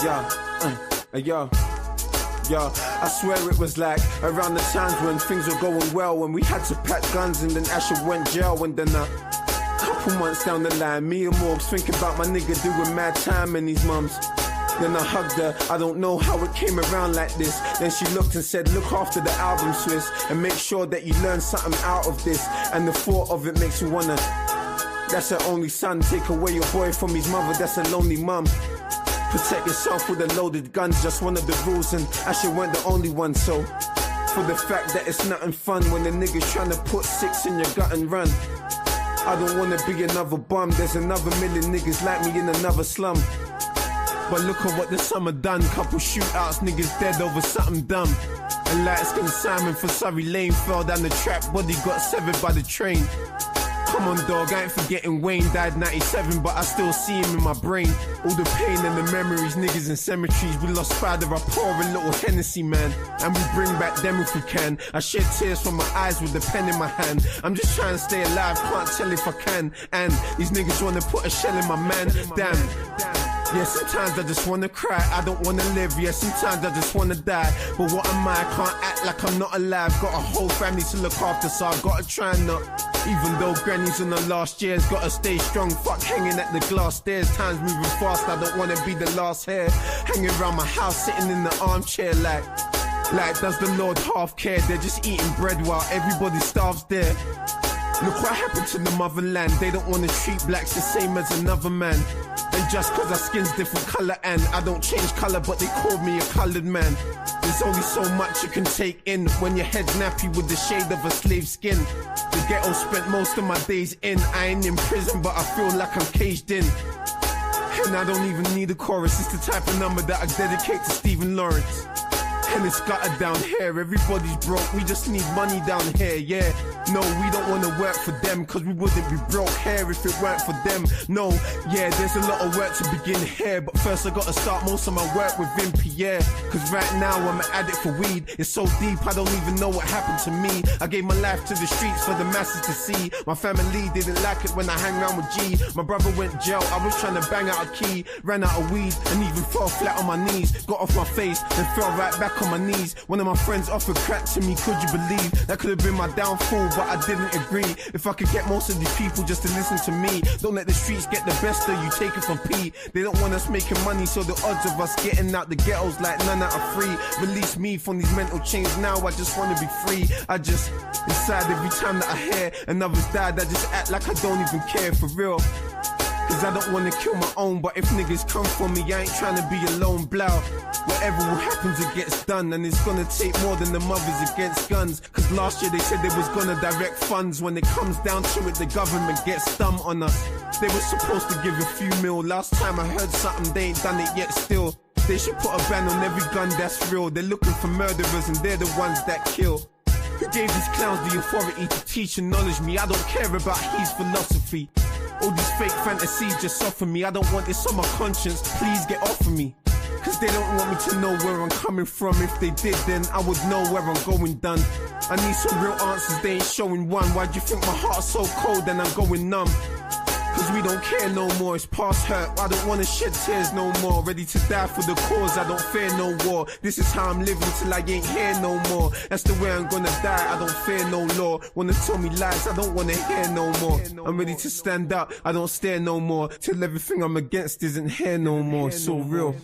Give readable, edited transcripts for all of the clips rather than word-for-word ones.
Yo, I swear it was like around the times when things were going well, when we had to pack guns and then Asher went jail, and then couple months down the line, me and Morgs thinking about my nigga doing mad time and his mums. Then I hugged her, I don't know how it came around like this. Then she looked and said, look after the album, Swiss, and make sure that you learn something out of this. And the thought of it makes you wanna, that's her only son, take away your boy from his mother, that's a lonely mum. Protect yourself with a loaded gun, just one of the rules, and Asher weren't the only one. So, for the fact that it's nothing fun when the niggas trying to put 6 in your gut and run. I don't wanna be another bum, there's another million niggas like me in another slum. But look at what the summer done, couple shootouts, niggas dead over something dumb. And light-skinned Simon for Surrey Lane fell down the trap, body got severed by the train. Come on dog, I ain't forgetting Wayne died 97, but I still see him in my brain. All the pain and the memories, niggas in cemeteries. We lost Spider, I pour a little Hennessy, man, and we bring back them if we can. I shed tears from my eyes with the pen in my hand. I'm just trying to stay alive, can't tell if I can. And these niggas wanna put a shell in my man, damn. Yeah, sometimes I just wanna cry, I don't wanna live, yeah, sometimes I just wanna die. But what am I can't act like I'm not alive. Got a whole family to look after, so I gotta try and not. Even though granny's on the last years, gotta stay strong, fuck hanging at the glass stairs. Time's moving fast, I don't wanna be the last hair. Hanging around my house, sitting in the armchair like does the Lord half care? They're just eating bread while everybody starves there. Look what happened to the motherland, they don't wanna treat blacks the same as another man. And just cause our skin's different colour and I don't change colour, but they called me a coloured man. There's only so much you can take in when your head's nappy with the shade of a slave skin. The ghetto spent most of my days in. I ain't in prison, but I feel like I'm caged in. And I don't even need a chorus, it's the type of number that I dedicate to Stephen Lawrence. And it's gutted down here, everybody's broke, we just need money down here, yeah. No, we don't wanna work for them, cause we wouldn't be broke here if it weren't for them. No, yeah, there's a lot of work to begin here, but first I gotta start most of my work within Pierre. Cause right now I'm an addict for weed, it's so deep I don't even know what happened to me. I gave my life to the streets for the masses to see. My family didn't like it when I hang around with G. My brother went jail, I was trying to bang out a key. Ran out of weed and even fell flat on my knees. Got off my face and fell right back on my knees. One of my friends offered crack to me, could you believe? That could have been my downfall, but I didn't agree. If I could get most of these people just to listen to me. Don't let the streets get the best of you, take it from P. They don't want us making money, so the odds of us getting out the ghettos like none out of free. Release me from these mental chains now, I just wanna be free. I just, inside every time that I hear another's died, I just act like I don't even care for real. Cause I don't wanna kill my own, but if niggas come for me, I ain't trying to be alone, blow. Whatever will happen, it gets done, and it's gonna take more than the mothers against guns. Cause last year they said they was gonna direct funds. When it comes down to it, the government gets dumb on us. They were supposed to give a few mil. Last time I heard something, they ain't done it yet still. They should put a ban on every gun that's real. They're looking for murderers and they're the ones that kill. Who gave these clowns the authority to teach and knowledge me? I don't care about his philosophy. All these fake fantasies just soften me. I don't want this on my conscience, please get off of me. Cause they don't want me to know where I'm coming from. If they did, then I would know where I'm going done. I need some real answers, they ain't showing one. Why do you think my heart's so cold and I'm going numb? Cause we don't care no more, it's past hurt. I don't wanna shed tears no more. Ready to die for the cause, I don't fear no war. This is how I'm living till I ain't here no more. That's the way I'm gonna die, I don't fear no law. Wanna tell me lies, I don't wanna hear no more. I'm ready to stand up, I don't stare no more. Till everything I'm against isn't here no more. It's so real.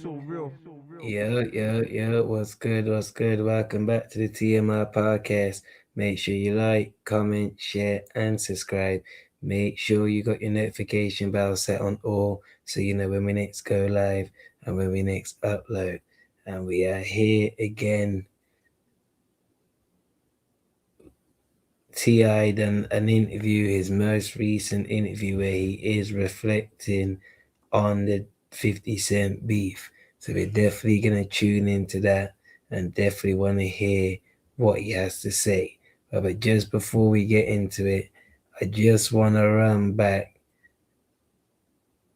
Yo, what's good? Welcome back to the TMI podcast. Make sure you like, comment, share, and subscribe. Make sure you got your notification bell set on all so you know when we next go live and when we next upload. And we are here again. T.I. done an interview, his most recent interview, where he is reflecting on the 50 Cent beef. So we're definitely going to tune into that and definitely want to hear what he has to say. But just before we get into it, I just want to run back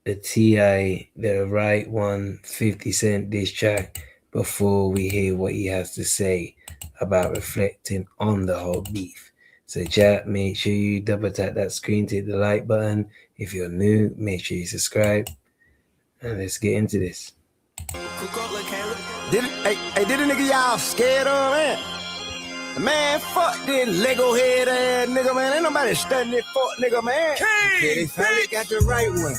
the T.I., the Right One 50 Cent diss track before we hear what he has to say about reflecting on the whole beef. So chat, make sure you double tap that screen, hit the like button. If you're new, make sure you subscribe. And let's get into this. Did a nigga y'all scared of, man? Man, fuck this Lego head ass nigga, man. Ain't nobody studying this fuck nigga, man. Okay, they finally got the right one.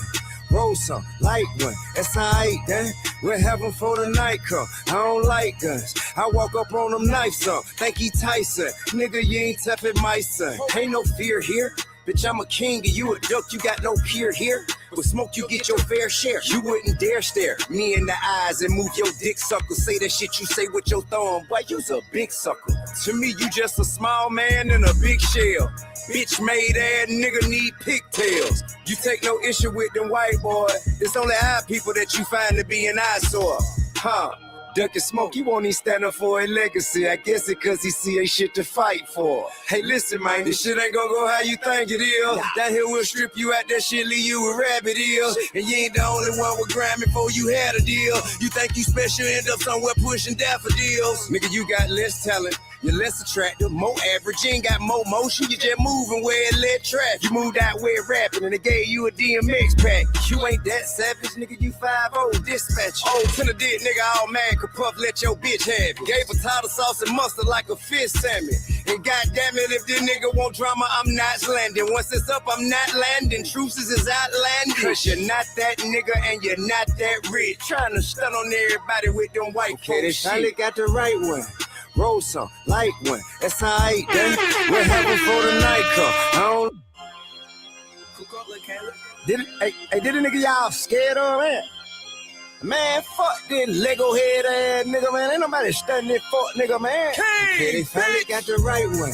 Roll some, light one. That's alright, then. We'll have them for the night come. I don't like guns. I walk up on them knife up. Think he Tyson. Nigga, you ain't tapping my son. Ain't no fear here. Bitch, I'm a king and you a duck, you got no peer here. With smoke, you get your fair share. You wouldn't dare stare me in the eyes and move your dick sucker. Say that shit you say with your thumb. Boy, you's a big sucker. To me, you just a small man in a big shell. Bitch made ass nigga need pigtails. You take no issue with them white boys. It's only our people that you find to be an eyesore. Huh? Duck and Smoke, you won't even stand up for a legacy. I guess it cause he see a shit to fight for. Hey, listen, man, this shit ain't gonna go how you think it is. Down here we'll strip you out that shit, leave you with rabbit ears. And you ain't the only one with Grammy before you had a deal. You think you special, end up somewhere pushing daffodils. Nigga, you got less talent. You're less attractive, more average. You ain't got more motion, you just moving where it led traffic. You moved out where it rapping and they gave you a DMX pack. You ain't that savage, nigga, you 5-0 dispatch. Oh, to the dick, nigga, all man could puff, let your bitch have it. Gave her tartar sauce and mustard like a fish salmon. And goddamn it, if this nigga want drama, I'm not landing. Once it's up, I'm not landing. Truces is outlandish. Cause you're not that nigga and you're not that rich. Trying to stun on everybody with them white folks. They finally got the right one. Roll some, light one. That's alright, then. We'll have them for the night come. I don't. Did a nigga y'all scared of, man? Man, fuck this Lego head ass nigga, man. Ain't nobody studying this fuck nigga, man. Okay, they finally got the right one.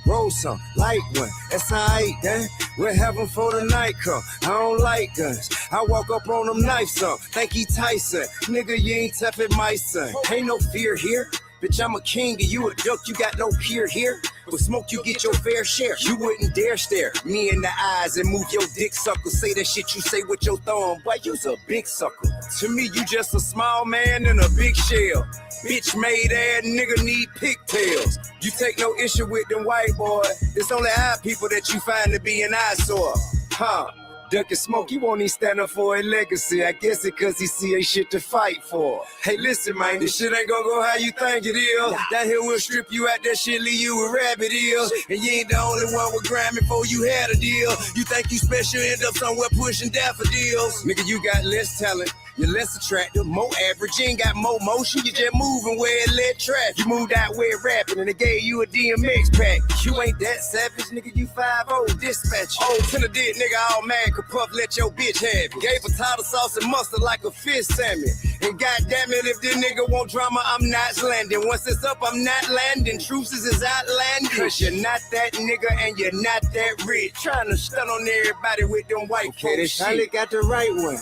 Roll some, light one. That's alright, then. We'll have them for the night come. I don't like guns. I walk up on them knives up. Think he Tyson. Nigga, you ain't tapping my son. Ain't no fear here. Bitch, I'm a king and you a duck, you got no peer here. With smoke, you get your fair share. You wouldn't dare stare me in the eyes and move your dick sucker. Say that shit you say with your thumb. Boy, you's a big sucker. To me, you just a small man in a big shell. Bitch made ass nigga need pigtails. You take no issue with them white boys. It's only our people that you find to be an eyesore. Huh? Duck and Smoke, you won't even stand up for a legacy. I guess it cause he see a shit to fight for. Hey, listen, man, this shit ain't gonna go how you think it is. Down here we'll strip you out that shit, leave you with rabbit ears. And you ain't the only one with Grammy before you had a deal. You think you special, end up somewhere pushing daffodils. Nigga, you got less talent. You're less attractive, more average. You ain't got more motion, you just moving where it led traffic. You moved out where it rapping and they gave you a DMX pack. You ain't that savage, nigga, you 5-0 dispatch. Oh, to the dick, nigga, all man could puff, let your bitch have it. Gave her tartar sauce and mustard like a fish salmon. And goddamn it, if this nigga want drama, I'm not landing. Once it's up, I'm not landing. Truces is outlandish. Cause you're not that nigga and you're not that rich. Trying to stun on everybody with them white folks. They finally got the right one.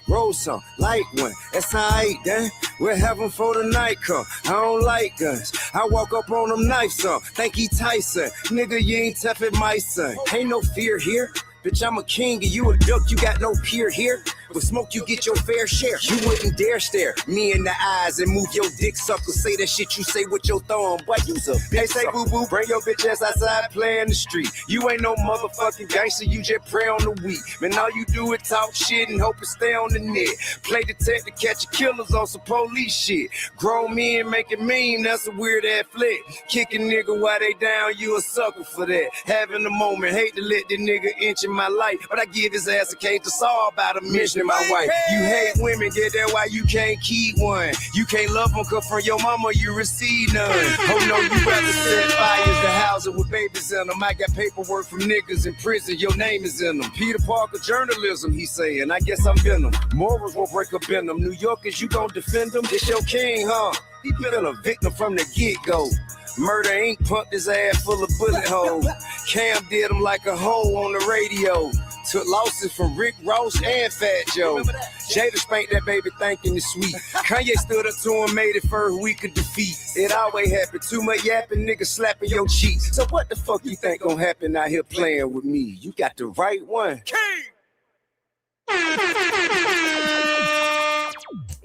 Roll some, light one. That's alright, then. We'll have them for the night come. I don't like guns. I walk up on them knives up. Think he Tyson. Nigga, you ain't tapping my son. Ain't no fear here. Bitch, I'm a king and you a duck, you got no peer here. With smoke, you get your fair share. You wouldn't dare stare me in the eyes and move your dick sucker. Say that shit you say with your thumb. Boy, you's a bitch. Hey, say boo-boo, bring your bitch ass outside, play in the street. You ain't no motherfucking gangster, you just pray on the weak. Man, all you do is talk shit and hope it stay on the net. Play detective, catch killers on some police shit. Grown men make it mean, that's a weird ass flick. Kick a nigga while they down, you a sucker for that. Having a moment, hate to let the nigga inch in my life, but I give his ass a case to solve about a mission. My wife, you hate women, get that why you can't keep one. You can't love them cause from your mama you receive none. Oh no, you rather set fires to houses with babies in them. I got paperwork from niggas in prison, your name is in them. Peter Parker journalism, he saying, I guess I'm Venom. Morals won't break up in them. New Yorkers, you gon' defend them? This your king, huh? He been a victim from the get-go. Murder Inc. pumped his ass full of bullet holes. Cam did him like a hoe on the radio. Took losses from Rick Ross and Fat Joe. Jada spanked that baby thinking it's sweet. Kanye stood up to him, made it first week of defeat. It always happen. Too much yapping, niggas slapping your cheeks. So what the fuck you think gonna happen out here playing with me? You got the right one.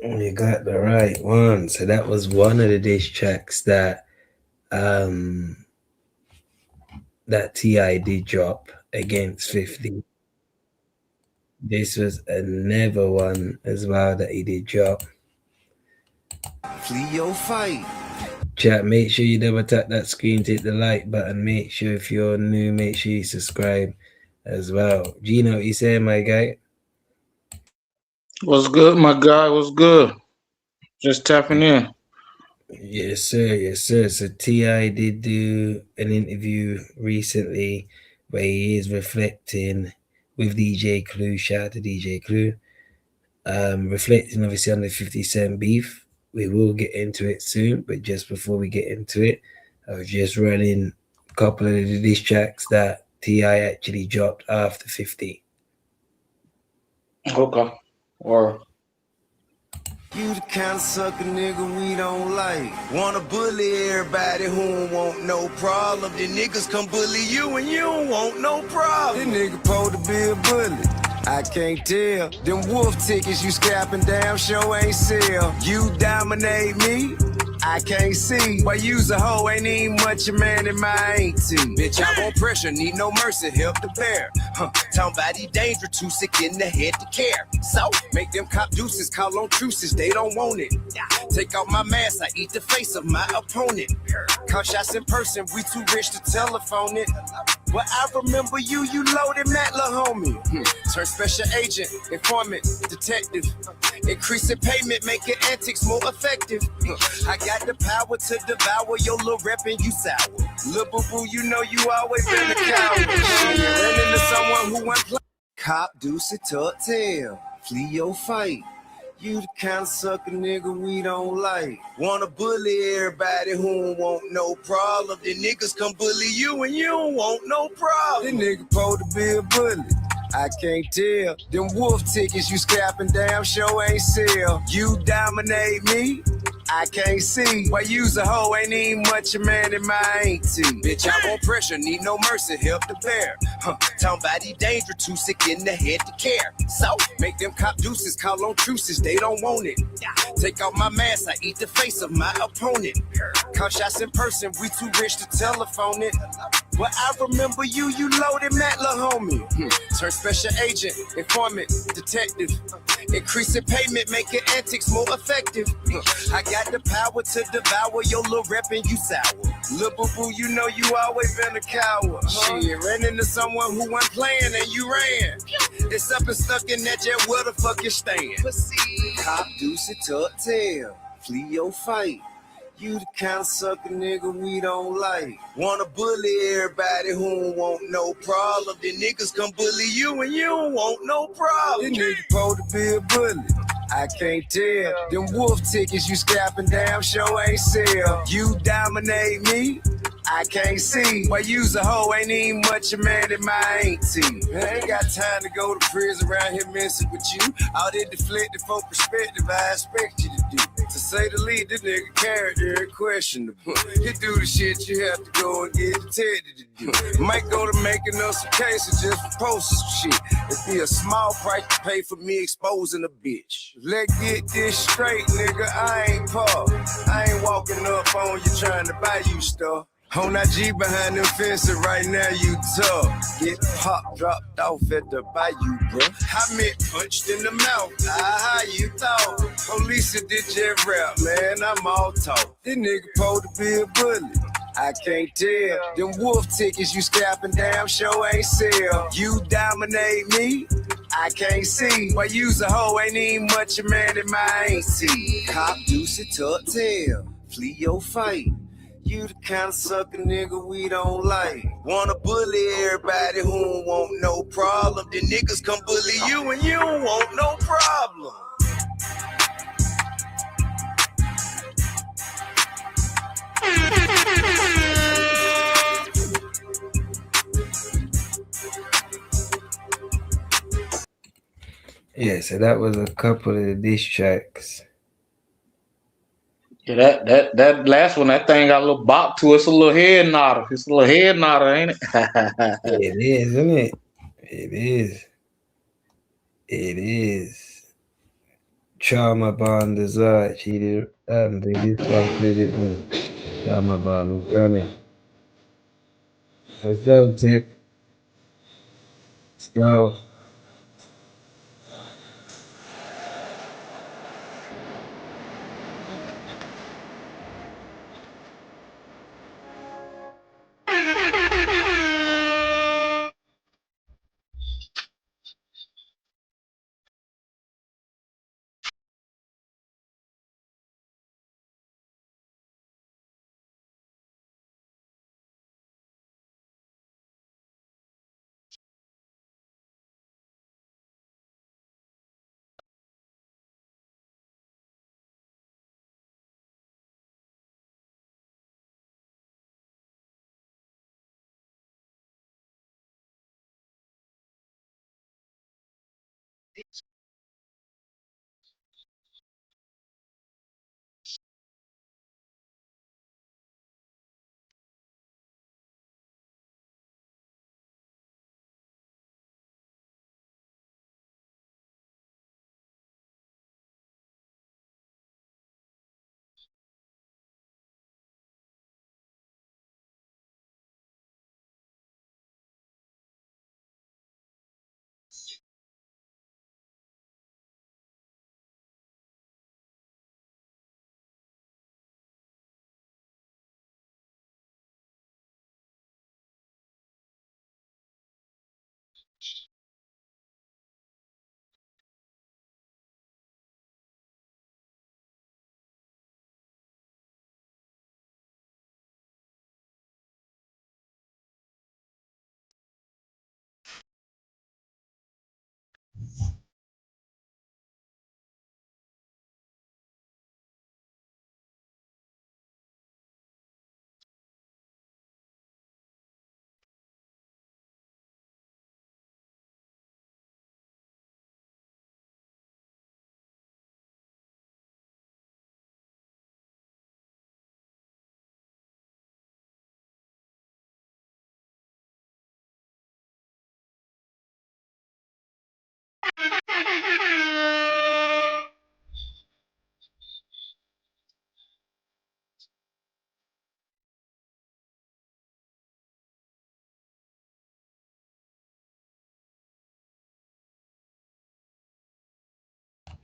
You got the right one. So that was one of the diss tracks that that T.I. did drop against 50. This was another one as well that he did drop. Flee your fight. Chat, make sure you double tap that screen to hit the like button. Make sure if you're new, make sure you subscribe as well. Gino, what you saying, my guy? What's good, my guy? What's good? Just tapping in. Yes, sir. Yes, sir. So T.I. did do an interview recently where he is reflecting with DJ Clue. Shout out to DJ Clue. Reflecting obviously on the 50 Cent beef. We will get into it soon, but just before we get into it, I was just running a couple of the diss tracks that T.I. actually dropped after 50. Okay. Or You the kind of sucker nigga we don't like. Wanna bully everybody who don't want no problem. The niggas come bully you and you don't want no problem. This nigga supposed to be a bully. I can't tell. Them wolf tickets you scrapping damn sure ain't sell. You dominate me, I can't see. Why you's a hoe ain't even much a man in my ain't team. Bitch, I want pressure, need no mercy, help to bear. Talking about he danger, too sick in the head to care. So, make them cop deuces, call on truces, they don't want it. Take off my mask, I eat the face of my opponent. Call shots in person, we too rich to telephone it. Well, I remember you loaded Matt, lil' homie. Turn special agent, informant, detective. Increasing payment, making antics more effective. I got the power to devour your little rep and you sour. Lil' boo-boo, you know you always been a coward. Ran into someone who went play. Cop, deuce, tuck tail. Flee your fight. You the kind of sucker nigga we don't like. Wanna bully everybody who don't want no problem. The niggas come bully you and you don't want no problem. This nigga supposed to be a bully. I can't tell. Them wolf tickets you scrapping damn sure ain't sell. You dominate me, I can't see. Why you's a hoe ain't even much a man in my ain't team. Bitch, I want pressure, need no mercy, help to bear. Talking about he danger, too sick in the head to care. So, make them cop deuces, call on truces, they don't want it. Take off my mask, I eat the face of my opponent. Call shots in person, we too rich to telephone it. Well, I remember you loaded Matt, lil' homie. Turn special agent, informant, detective. Increasing payment, making antics more effective. I got the power to devour your little rep and you sour. Lil' boo-boo, you know you always been a coward. Shit, ran into someone who wasn't playing and you ran. It's up and stuck in that jet, where the fuck you stand? Cop, deuce, tuck tail. Flee your fight. You the kind of sucker nigga we don't like. Wanna bully everybody who don't want no problem. The niggas come bully you and you don't want no problem. This nigga supposed to be a bully. I can't tell. Them wolf tickets you scrapping damn sure ain't sell. You dominate me, I can't see. Why you's a hoe ain't even much a man in my ain't team. I ain't got time to go to prison around here messing with you. All that deflected for perspective I expect you to do. To say the least, this nigga character questionable. He do the shit you have to go and get detected to do. Might go to making up some cases just for posting some shit. It'd be a small price to pay for me exposing a bitch. Let's get this straight, nigga, I ain't Paul. I ain't walking up on you trying to buy you stuff. On that G behind them fences right now, you tough. Get popped, dropped off at the bayou, bro. I meant punched in the mouth. How you thought? Police did your rap, man, I'm all talk. This nigga supposed to be a bully. I can't tell. Them wolf tickets you scrapping damn sure ain't sell. You dominate me, I can't see. Why you's a hoe ain't even much a man in my ain't see. Cop, deuce, tuck tail. Flee your fight. You the kind of sucker nigga we don't like. Wanna bully everybody who don't want no problem. The niggas come bully you and you don't want no problem. Yeah, so that was a couple of the diss tracks. yeah, that last one, that thing got a little bop to it. It's a little head nodder. It's a little head nodder, ain't it? It is, isn't it? It is. It is. Trauma Bond Desire. She did this one did it with Trauma Bond running. Let's go, Tip. Let's go.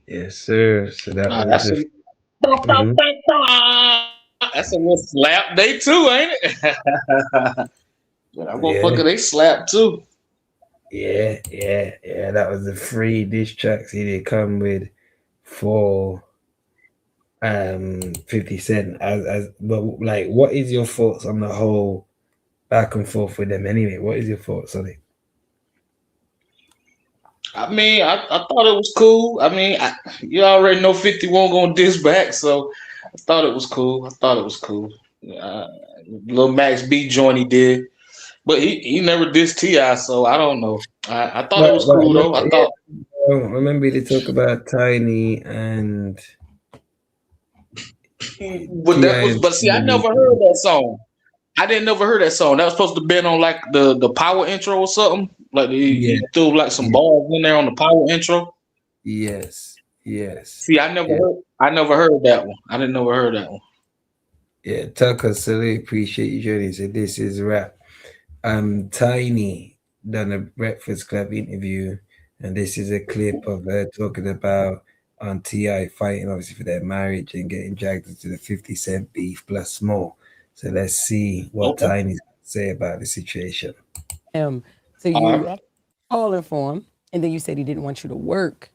Yes, sir. So that Nah, was the. Mhm. that's a little slap day too, ain't it? That Yeah, motherfucker, they slap too. yeah. That was the three diss tracks he did come with for 50 Cent. But like, what is your thoughts on the whole back and forth with them anyway? What is your thoughts on it? I mean, I thought it was cool. I mean, you already know 50 won't gonna diss back, so I thought it was cool. Uh, Little Max B joint he did, but he never dissed Ti, so I don't know. I thought it was But I cool remember, though. I yeah, thought, I remember they talk about Tiny and but Ti that was, and but see, I never heard that song. I didn't never heard that song. That was supposed to be on like the power intro or something. Like yeah, he threw like some yeah, bars in there on the power intro. yes, See, yeah, I never heard that one. I didn't never heard that one. yeah. Tucker, salute, appreciate you joining. So this is rap. Tiny done a Breakfast Club interview, and this is a clip of her talking about on Ti fighting obviously for their marriage and getting dragged into the 50 Cent beef plus more. So let's see what Okay. Tiny's got to say about the situation. So All you right. calling for him, and then you said he didn't want you to work.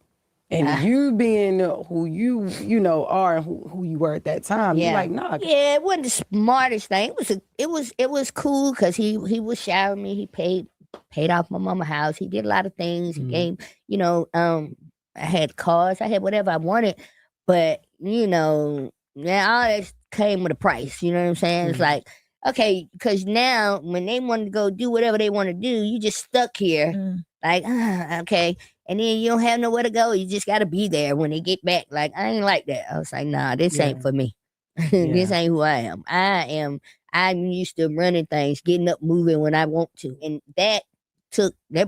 And you being who you know are and who you were at that time, you're like, nah. Yeah, it wasn't the smartest thing. It was cool because he was showering me. He paid off my mama house. He did a lot of things. He gave, I had cars. I had whatever I wanted, but now all that came with a price. You know what I'm saying? It's like, okay, because now when they want to go do whatever they want to do, you just stuck here. Like, okay. And then you don't have nowhere to go. You just got to be there when they get back. Like, I ain't like that. I was like, nah, this ain't for me. This ain't who I am. I'm used to running things, getting up, moving when I want to. And that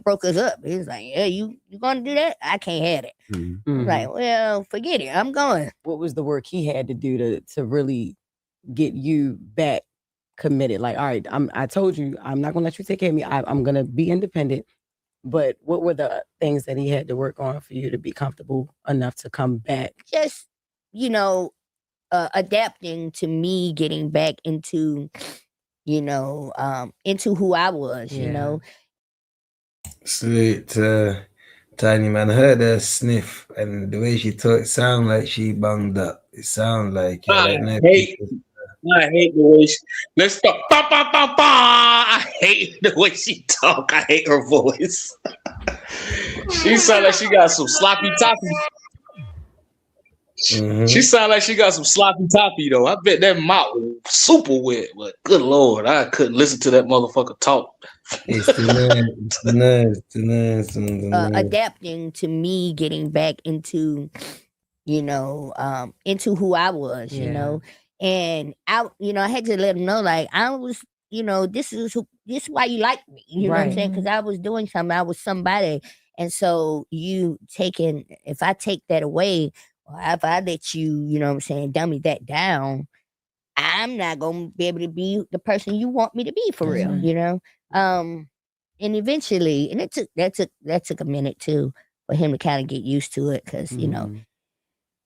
broke us up. It was like, yeah, you gonna do that? I can't have it. Like, well, forget it. I'm going. What was the work he had to do to really get you back committed? Like, all right, I told you I'm not gonna let you take care of me. I'm gonna be independent. But what were the things that he had to work on for you to be comfortable enough to come back? Just, adapting to me getting back into, into who I was, Salute Tiny man. I heard her sniff and the way she talk, it sound like she bunged up. It sound like I hate the way she. Let's stop. Ba, ba, ba, ba. I hate the way she talk. I hate her voice. She sound like she got some sloppy toppy. She sound like she got some sloppy toppy though. I bet that mouth was super wet, but good Lord, I couldn't listen to that motherfucker talk. It's the nerves. Adapting to me getting back into, into who I was, and I had to let them know, like, I was, this is why you like me, you know what I'm saying? Because I was doing something, I was somebody, and so if I take that away, or if I let you, dummy that down, I'm not gonna be able to be the person you want me to be for real, and eventually, and that took a minute too for him to kind of get used to it, because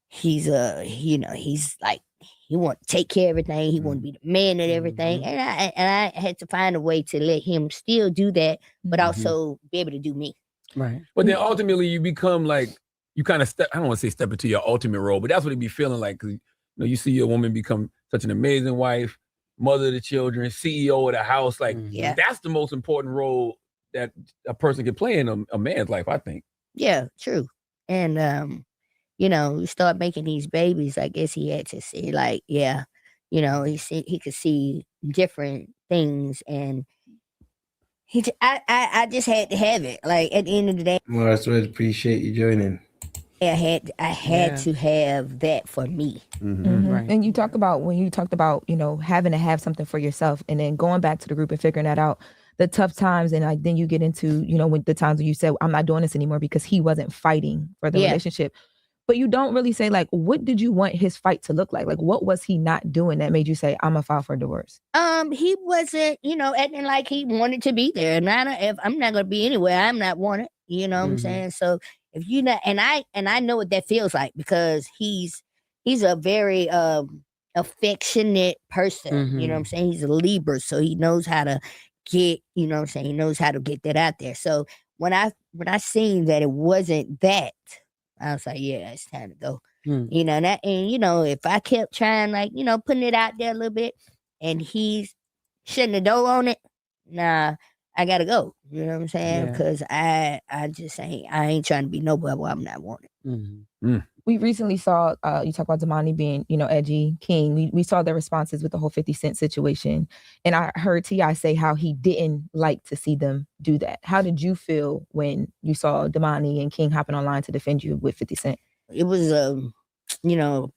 he's he's like, he want to take care of everything, he want to be the man at everything, and I had to find a way to let him still do that, but also be able to do me. Right. But then ultimately you become like, you kind of I don't want to say step into your ultimate role, but that's what it be feeling like, because you see your woman become such an amazing wife, mother of the children, CEO of the house. Like, that's the most important role that a person can play in a man's life, I think. Yeah, true. And you start making these babies, I guess he had to see, like, he could see different things, and I just had to have it. Like, at the end of the day, Well, I really appreciate you joining. I had to have that for me. Right. And you talked about, when you talked about, having to have something for yourself, and then going back to the group and figuring that out, the tough times, and like then you get into, when the times when you said, I'm not doing this anymore, because he wasn't fighting for the relationship. But you don't really say, like, what did you want his fight to look like? Like, what was he not doing that made you say, I'm gonna file for divorce? He wasn't, acting like he wanted to be there. And if I'm not gonna be anywhere, I'm not wanted. You know what I'm saying? So if you not, and I know what that feels like, because he's a very affectionate person. You know what I'm saying? He's a Libra, so he knows how to get, he knows how to get that out there. So when I seen that it wasn't that, I was like, yeah, it's time to go. And if I kept trying, like, putting it out there a little bit, and he's shutting the door on it, nah, I gotta go. You know what I'm saying? Because I ain't trying to be nobody where I'm not wanted. We recently saw you talk about Damani being, edgy, King. We saw their responses with the whole 50 Cent situation, and I heard T.I. say how he didn't like to see them do that. How did you feel when you saw Damani and King hopping online to defend you with 50 Cent? It was a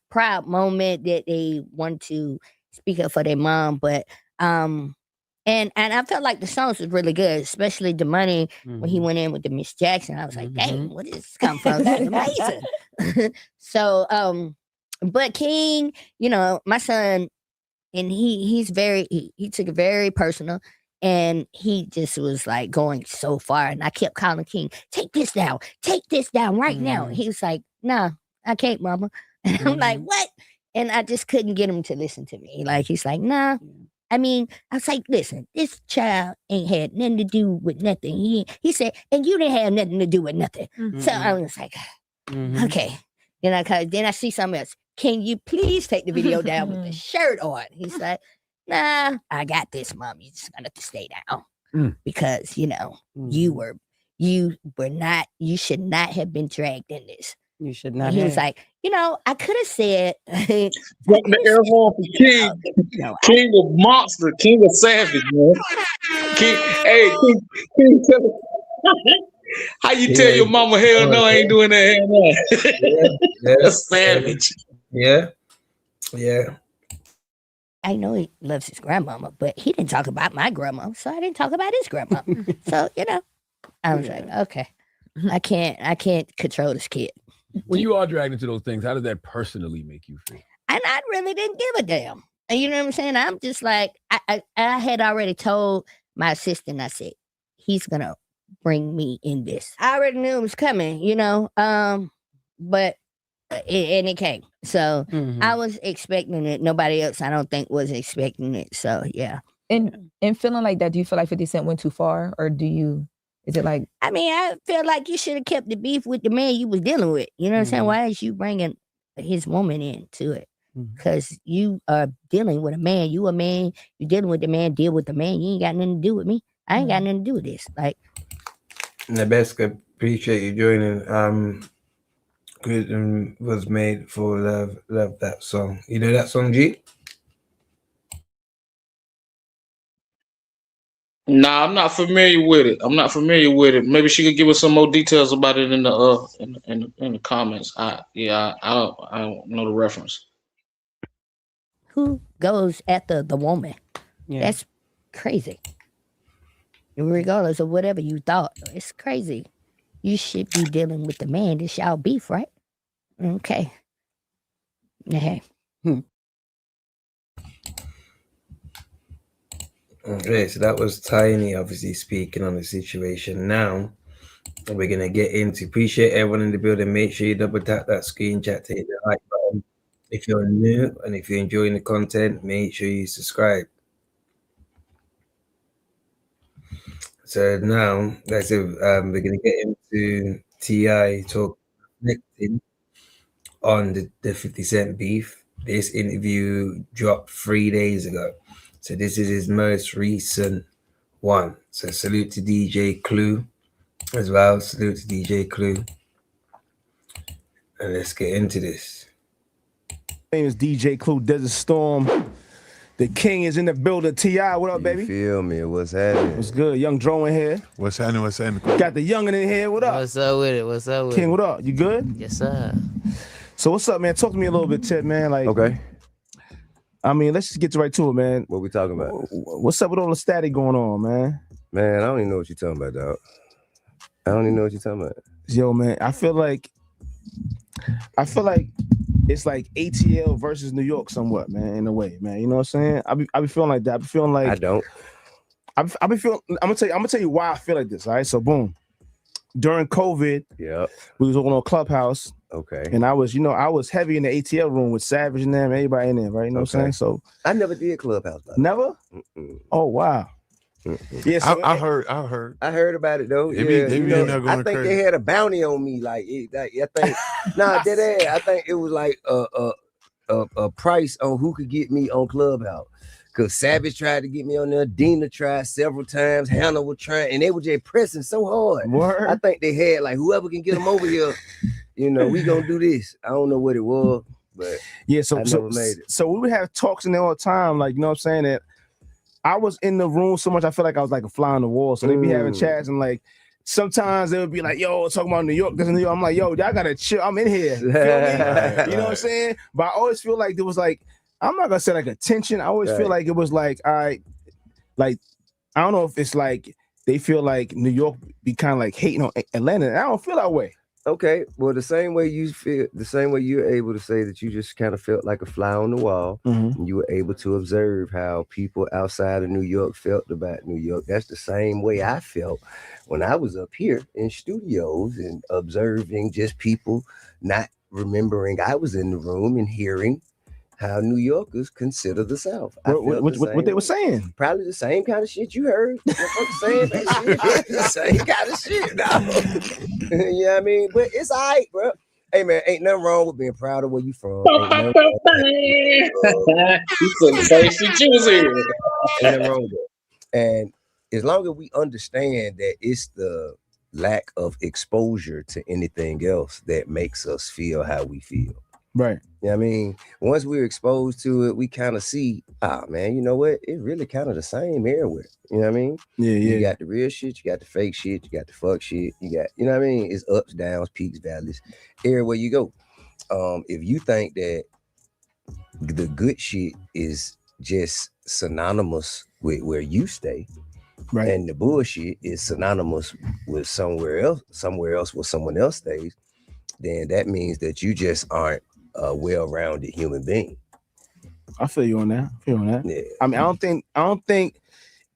proud moment that they wanted to speak up for their mom, but and I felt like the songs was really good, especially Damani when he went in with the Miss Jackson. I was like, dang, where did this come from? That's amazing. So, but King, my son, and he took it very personal, and he just was like going so far, and I kept calling King, take this down right now. And he was like, nah, I can't, mama. And I'm like, what? And I just couldn't get him to listen to me. Like, he's like, nah. I mean, I was like, listen, this child ain't had nothing to do with nothing. He said, and you didn't have nothing to do with nothing. So I was like, okay. Then I see something else. Can you please take the video down with the shirt on? He's like, nah, I got this, Mom. You just gonna have to stay down. Because, you should not have been dragged in this. You should not. And he was like, I could have said. Putting the air horn for King. King was monster. King was savage, man. King how you tell your mama, hell no, I ain't doing that? Hell no. That's savage. Yeah. I know he loves his grandmama, but he didn't talk about my grandma, so I didn't talk about his grandma. So I was like, okay, I can't control this kid. When you are dragged into those things, how does that personally make you feel? And I really didn't give a damn. And you know what I'm saying? I'm just like, I had already told my assistant, I said, he's going to bring me in this. I already knew it was coming, but it came. So I was expecting it. Nobody else, I don't think, was expecting it. So, yeah. And feeling like that, do you feel like 50 Cent went too far? Or is it like... I mean, I feel like you should have kept the beef with the man you was dealing with. You know what I'm saying? Why is you bringing his woman into it? Because you are dealing with a man. You a man. You dealing with the man. Deal with the man. You ain't got nothing to do with me. I ain't got nothing to do with this. Like, Nebeska, appreciate you joining. good and was made for love. Love that song. You know that song, G? Nah, I'm not familiar with it. Maybe she could give us some more details about it in the comments. I don't know the reference. Who goes after the woman? Yeah. That's crazy. Regardless of whatever you thought, it's crazy. You should be dealing with the man. This y'all beef, right? Okay. Yeah. Okay, so that was Tiny, obviously speaking on the situation. Now we're gonna get into. Appreciate everyone in the building. Make sure you double tap that screen chat to hit the like button. If you're new and if you're enjoying the content, make sure you subscribe. So now, that's it. We're gonna get into T.I. talk reflecting on the 50 Cent beef. This interview dropped 3 days ago. So this is his most recent one. So salute to DJ Clue as well. Salute to DJ Clue. And let's get into this. My name is DJ Clue, Desert Storm. The king is in the building. T.I., what up, baby? You feel me? What's happening? What's good? Young Dro in here. What's happening? What's happening? Got the youngin' in here. What up? What's up with it? What's up with King, it? what up? You good? Yes, sir. So what's up, man? Talk to me a little bit, Ted, man. Like, Okay. I mean, let's just get right to it, man. What we talking about? What's up with all the static going on, man? Man, I don't even know what you're talking about, dog. I don't even know what you're talking about. Yo, man, I feel like it's like ATL versus New York somewhat, man, in a way, man. You know what I'm saying? I be feeling like that. I be feeling like I don't. I be feeling. I'm gonna tell you why I feel like this. All right, so boom. During COVID, Yep. we was on Clubhouse, Okay. and I was heavy in the ATL room with Savage and them, everybody in there, right? You know what I'm Okay. saying? So I never did Clubhouse. Dog. never. Mm-mm. Oh wow. Mm-mm. Yeah, so I heard. I heard about it though. They be in there going I think crazy. they had a bounty on me. Like, I think, dead ass. I think it was like a price on who could get me on Clubhouse. Cause Savage tried to get me on there. Dina tried several times. Hannah was trying, and they were just pressing so hard. Word. I think they had like whoever can get them over here. You know, we gonna do this. I don't know what it was, but Yeah, I so never made it. so we would have talks in there all the time, like, you know what I'm saying, that I was in the room so much I feel like I was like a fly on the wall. So they'd be having chats and like sometimes they would be like, yo, talking about New York, this and New York. I'm like, yo, y'all gotta chill. I'm in here. Feel me? You know what I'm saying? But I always feel like there was like, I'm not gonna say like a tension. I always feel like it was like, all right, like I don't know if it's like they feel like New York be kind of like hating on Atlanta. And I don't feel that way. Okay, well, the same way you're able to say that you just kind of felt like a fly on the wall, and you were able to observe how people outside of New York felt about New York. That's the same way I felt when I was up here in studios and observing just people not remembering I was in the room and hearing how New Yorkers consider the South. What they were saying? Probably the same kind of shit you heard. Saying that shit. The same kind of shit, dog. You know what I mean? But it's all right, bro. Hey, man, ain't nothing wrong with being proud of where you from. Ain't nothing You put the same shit you was here. ain't nothing wrong with that. And as long as we understand that it's the lack of exposure to anything else that makes us feel how we feel. Right. You know what I mean? Once we're exposed to it, we kind of see, man, you know what? It's really kind of the same everywhere. You know what I mean? Yeah, You got the real shit, you got the fake shit, you got the fuck shit, you got, you know what I mean? It's ups, downs, peaks, valleys, everywhere you go. If you think that the good shit is just synonymous with where you stay, right, and the bullshit is synonymous with somewhere else where someone else stays, then that means that you just aren't a well-rounded human being. I feel you on that. Yeah. I mean, I don't think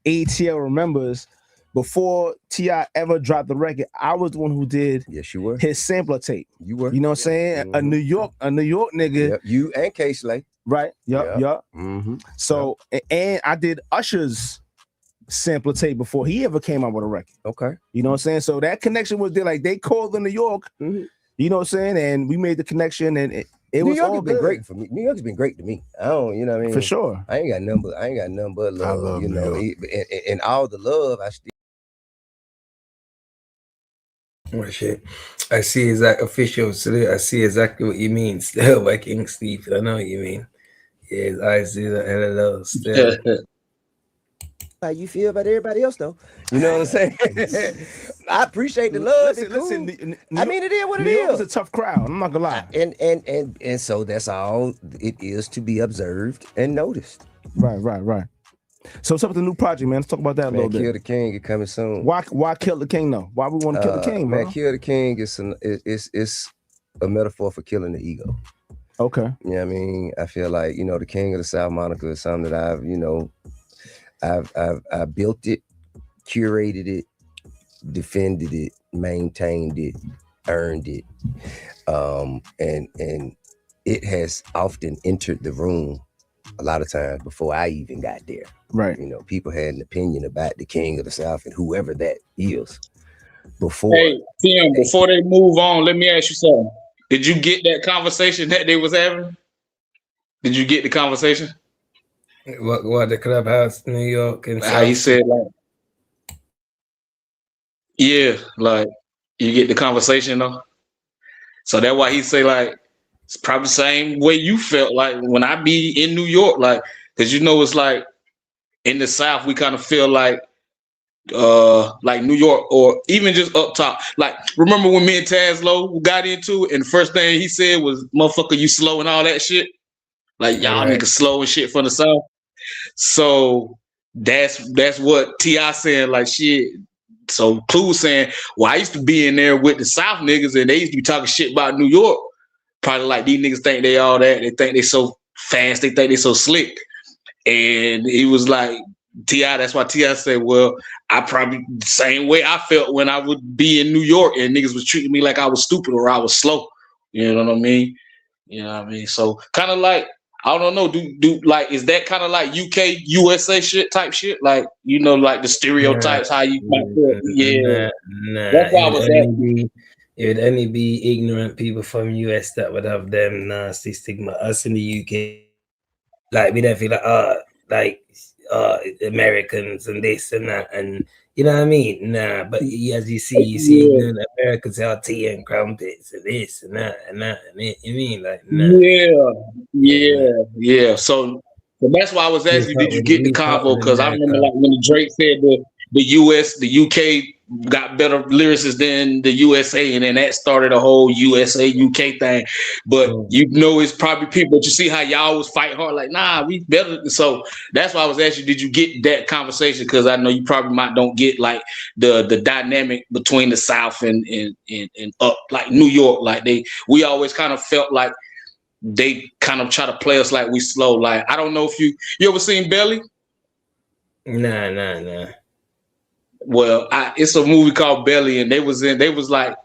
ATL remembers before T.I. ever dropped the record. I was the one who did Yes, you were. his sampler tape. You were. You know what I'm saying? A New York nigga. Yep. You and K-Slay. Right. Yup. Mm-hmm. So and I did Usher's sampler tape before he ever came out with a record. Okay. You know what I'm saying? So that connection was there. Like they called in New York. Mm-hmm. You know what I'm saying? And we made the connection, and it New was York all has been good. great for me. New York's been great to me. I don't, you know what I mean? For sure. I ain't got nothing but love. I love you New know, York. and all the love I still Oh shit. I see exact official salute. I see exactly what you mean. Still by King Steve. I know what you mean. Yeah, his eyes do that hello still. How you feel about everybody else though? You know what I'm saying? I appreciate the love. Listen, I mean, it is what it New York is. is a tough crowd. I'm not gonna lie. And so that's all it is to be observed and noticed. Right. So what's up with the new project, man? Let's talk about that a little bit. Kill the King is coming soon. Why kill the king though? Why we want to kill the king, man? bro? Kill the King is a metaphor for killing the ego. Okay. You know what I mean? I feel like, the King of the South moniker is something that I've built it, curated it, defended it, maintained it, earned it. And it has often entered the room a lot of times before I even got there. Right. People had an opinion about the King of the South and whoever that is before. Hey, Tim, before they move on, let me ask you something. Did you get that conversation that they was having? Did you get the conversation? What the Clubhouse, New York, and how he said like, yeah, like you get the conversation though. So that's why he say like it's probably the same way you felt like when I be in New York, like because it's like in the South we kind of feel like New York or even just up top. Like remember when me and Tazlo got into it and the first thing he said was motherfucker you slow and all that shit. Like y'all niggas slow and shit from the South. So that's what T.I. saying like shit. So Clue saying, well, I used to be in there with the South niggas and they used to be talking shit about New York. Probably like these niggas think they all that. They think they so fast. They think they so slick. And he was like, T.I., that's why T.I. said, well, I probably the same way I felt when I would be in New York and niggas was treating me like I was stupid or I was slow. You know what I mean? So kind of like, I don't know, do like, is that kind of like UK, USA shit type shit? Like, like the stereotypes, how you might feel. Yeah. Nah, that's why I was asking. It would only be ignorant people from US that would have them nasty stigma. Us in the UK, like we don't feel like Americans and this and that, and you know what I mean? Nah, but as you see ignorant Americans are tea and crumpets and this and that and that and it. You mean like nah. Yeah. So that's why I was asking, did you get the convo? Because I remember like when Drake said the the UK got better lyricists than the USA, and then that started a whole USA UK thing. But it's probably people. But you see how y'all was fighting hard, like nah, we better. So that's why I was asking, did you get that conversation? Because I know you probably don't get like the dynamic between the South and up like New York. Like we always kind of felt like they kind of try to play us like we slow. Like I don't know if you ever seen Belly? Nah. Well, it's a movie called Belly, and they was like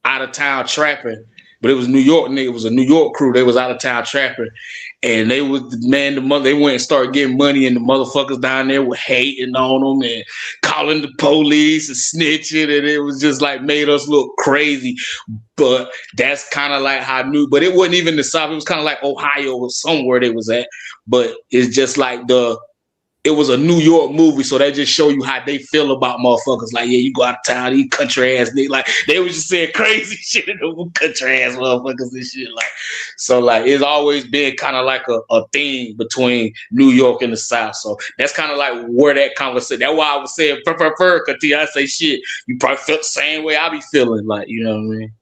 out of town trapping, but it was New York. It was a New York crew. They was out of town trapping, and they was they went and started getting money, and the motherfuckers down there were hating on them and calling the police and snitching, and it was just like made us look crazy. But that's kind of like how but it wasn't even the South. It was kind of like Ohio or somewhere they was at. But it's just like it was a New York movie, so that just show you how they feel about motherfuckers. Like, yeah, you go out of town, these country ass niggas. Like, they was just saying crazy shit to them country ass motherfuckers and shit. Like, so like it's always been kind of like a thing between New York and the South. So that's kind of like where that conversation. That's why I was saying because T.I. say shit, you probably felt the same way I be feeling. Like, you know what I mean?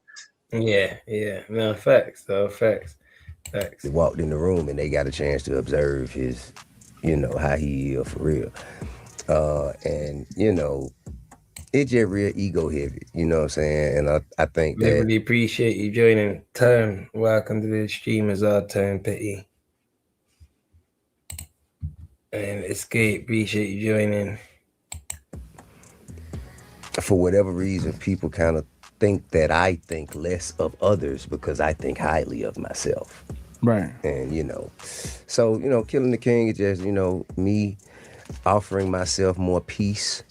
Yeah. No, facts. They walked in the room and they got a chance to observe his, how he is for real. And, it's just real ego heavy, you know what I'm saying? And I think that... really appreciate you joining. Turn, welcome to the stream as our Turn Petty. And Escape, appreciate you joining. For whatever reason, people kind of think that I think less of others because I think highly of myself. Right. And, so, Killing the King is just, me offering myself more peace.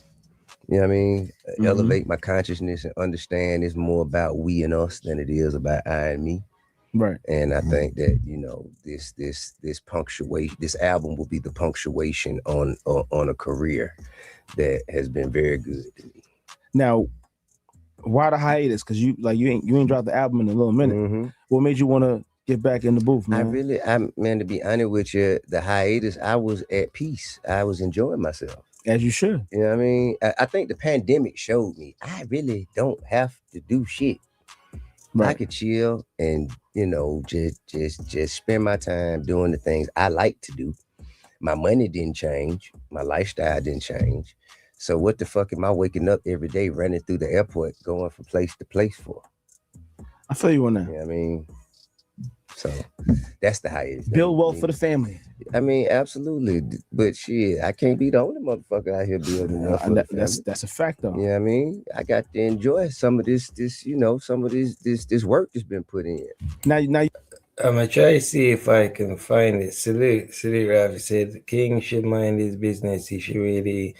You know what I mean? Mm-hmm. Elevate my consciousness and understand it's more about we and us than it is about I and me. Right. And I think that, this punctuation, this album will be the punctuation on a career that has been very good to me. Now, Why the hiatus? Because you ain't dropped the album in a little minute. What made you want to get back in the booth, man? Man, to be honest with you, the hiatus, I was at peace. I was enjoying myself. As you should. You know what I mean? I think the pandemic showed me I really don't have to do shit. Right. I could chill and, you know, just spend my time doing the things I like to do. My money didn't change. My lifestyle didn't change. So what the fuck am I waking up every day running through the airport, going from place to place for? I feel you on that. You know what I mean? So that's the highest. Build wealth for the family. I mean, absolutely. But shit, I can't be the only motherfucker out here building wealth for the family. That's a fact though. You know what I mean? I got to enjoy some of this work that's been put in. Now I'm gonna try to see if I can find it. Salute Ravi said the king should mind his business. He really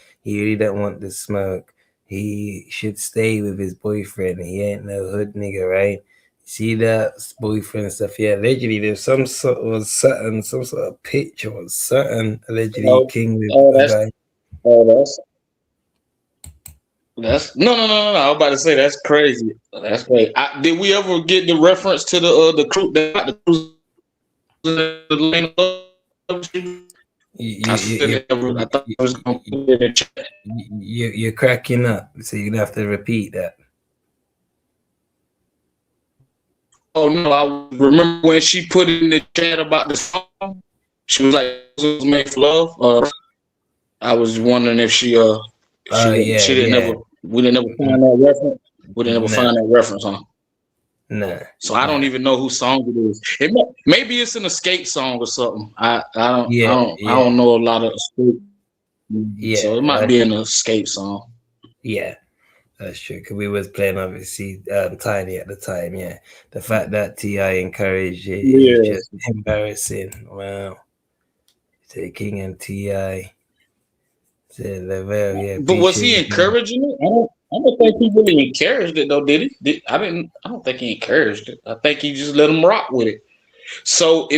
don't want the smoke. He should stay with his boyfriend. He ain't no hood nigga, right? See that boyfriend and stuff. Yeah, allegedly there's some sort of picture or something. Allegedly King with a guy. That's no. I was about to say that's crazy. That's crazy. Did we ever get the reference to the crew that got the cruise the lane You're cracking up, so you're gonna have to repeat that. Oh no, I remember when she put in the chat about the song. She was like, "It was made for love." I was wondering if she didn't never. We didn't ever find that reference. We didn't ever find that reference, huh? Nah. So I don't even know whose song it is. Maybe it's an escape song or something. I don't know a lot of escape. Yeah. So it might be an escape song. Yeah. That's true, because we was playing obviously Tiny at the time. Yeah, the fact that T.I. encouraged it is just embarrassing. Wow, King and T.I. But was he encouraging it? I don't think he really encouraged it though, did he? I don't think he encouraged it. I think he just let him rock with it. So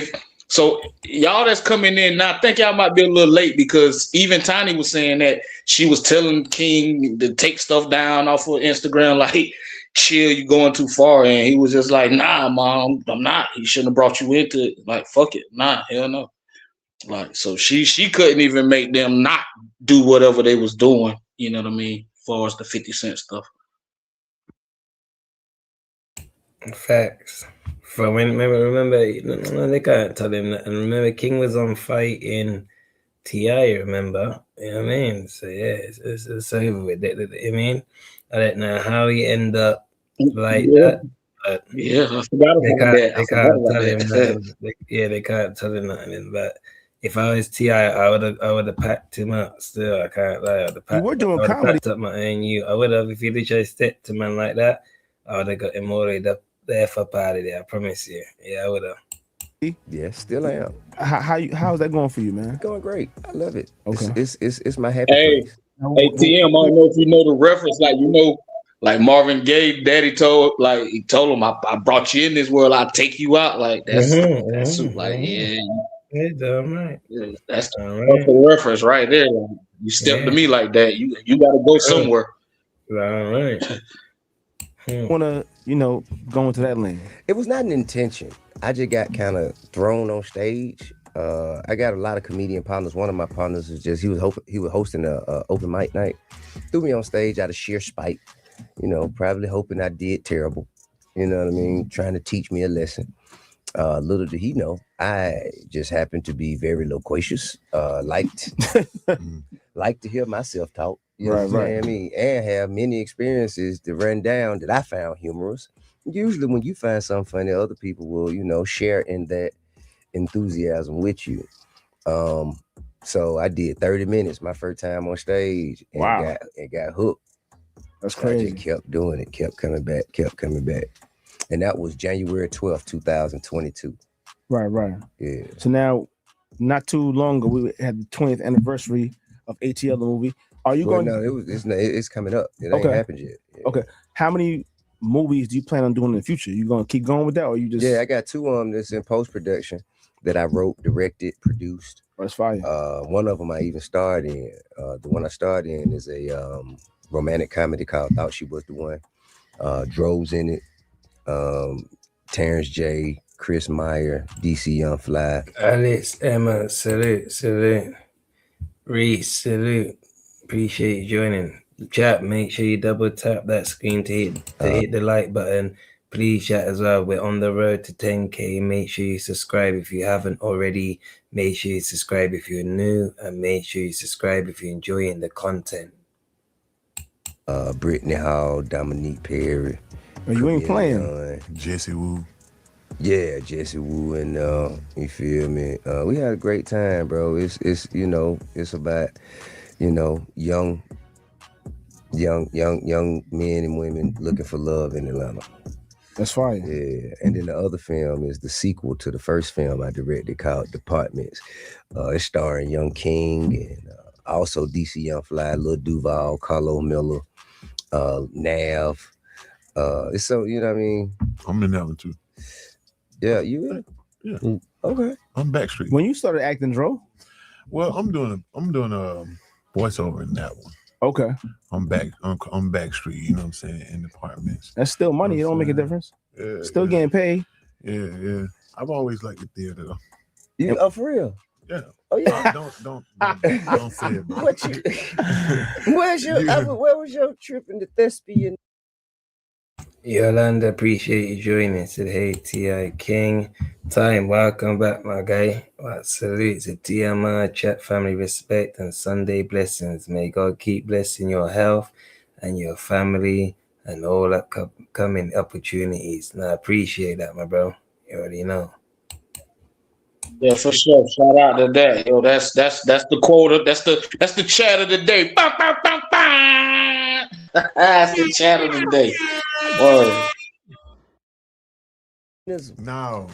y'all that's coming in now, I think y'all might be a little late because even Tiny was saying that she was telling King to take stuff down off of Instagram, like, chill, you going too far. And he was just like, nah, mom, I'm not. He shouldn't have brought you into it. Like, fuck it. Nah, hell no. Like, so she couldn't even make them not do whatever they was doing, you know what I mean, as far as the 50 Cent stuff. Facts. For when remember they can't tell him that. And remember King was on fight in T.I., remember? You know what I mean? So yeah, it's over with it. I mean, I don't know how he ended up like that. But yeah, I forgot about that. They can't tell him nothing. They can't tell him nothing. But if I was T.I., I would have packed him up. Still, I can't lie. We're doing comedy. Up my ANU. I would have, if you literally stepped to man like that, I would have got him all the F up out of there. I promise you. Yeah, I would have. Yeah, still am. How's that going for you, man? Going great. I love it. Okay, it's my happy place. Hey, TM, I don't know if you know the reference, like, you know, like Marvin Gaye, Daddy told him, I brought you in this world, I'll take you out. Like that's like yeah, damn right. Yeah, that's the reference right there. Like, you step to me like that, you gotta go somewhere. All right. Wanna, go into that lane? It was not an intention. I just got kind of thrown on stage. I got a lot of comedian partners. One of my partners is just he was hosting a open mic night. Threw me on stage out of sheer spite. Probably hoping I did terrible. You know what I mean? Trying to teach me a lesson. Little did he know, I just happened to be very loquacious. Liked to hear myself talk. You know what I mean? And have many experiences to run down that I found humorous. Usually when you find something funny, other people will, share in that enthusiasm with you. So I did 30 minutes my first time on stage and got hooked. That's crazy. I just kept doing it, kept coming back. And that was January 12th, 2022. Right. Yeah. So now, not too long ago, we had the 20th anniversary of ATL, the movie. Are you going? No, it's coming up. It ain't happened yet. Yeah. Okay. How many movies do you plan on doing in the future? You gonna keep going with that, or you just? Yeah, I got two that's in post production that I wrote, directed, produced. That's fire. One of them I even starred in. The one I starred in is a romantic comedy called Thought She Was the One. Dro's in it. Terrence J, Chris Meyer, DC Young Fly. Alex, Emma, salute. Reese, salute. Appreciate you joining. Chat, make sure you double tap that screen to hit the like button. Please chat as well. We're on the road to 10K. Make sure you subscribe if you haven't already. Make sure you subscribe if you're new, and make sure you subscribe if you're enjoying the content. Brittany Hall, Dominique Perry. Oh, you ain't playing. Jesse Wu. Yeah, Jesse Wu, and you feel me? We had a great time, bro. It's it's about young men and women looking for love in Atlanta. That's fire. Yeah, and then the other film is the sequel to the first film I directed called Departments. It's starring Young King and also DC Young Fly, Lil Duval, Carlo Miller, Nav. It's so you know what I mean. I'm in that one too. Yeah, you in? Yeah. Okay. I'm Backstreet. When you started acting, Dro? Well, I'm doing a voiceover in that one. Okay. I'm Backstreet, you know what I'm saying, in Departments. That's still money. It don't make a difference. Yeah, Still getting paid. Yeah. I've always liked the theater though. You for real? Yeah. Oh yeah. Don't say it. Bro. What you? Where was your trip in the thespian? Yolanda, appreciate you joining. Said, hey, T.I. King. Time, welcome back, my guy. Salute to TMI, chat family respect, and Sunday blessings. May God keep blessing your health and your family and all upcoming opportunities. And I appreciate that, my bro. You already know. Yeah, for sure. Shout out to that. Yo, that's the quota. That's the chat of the day. Bah, bah, bah, bah. That's the chat of the day. Word. Now,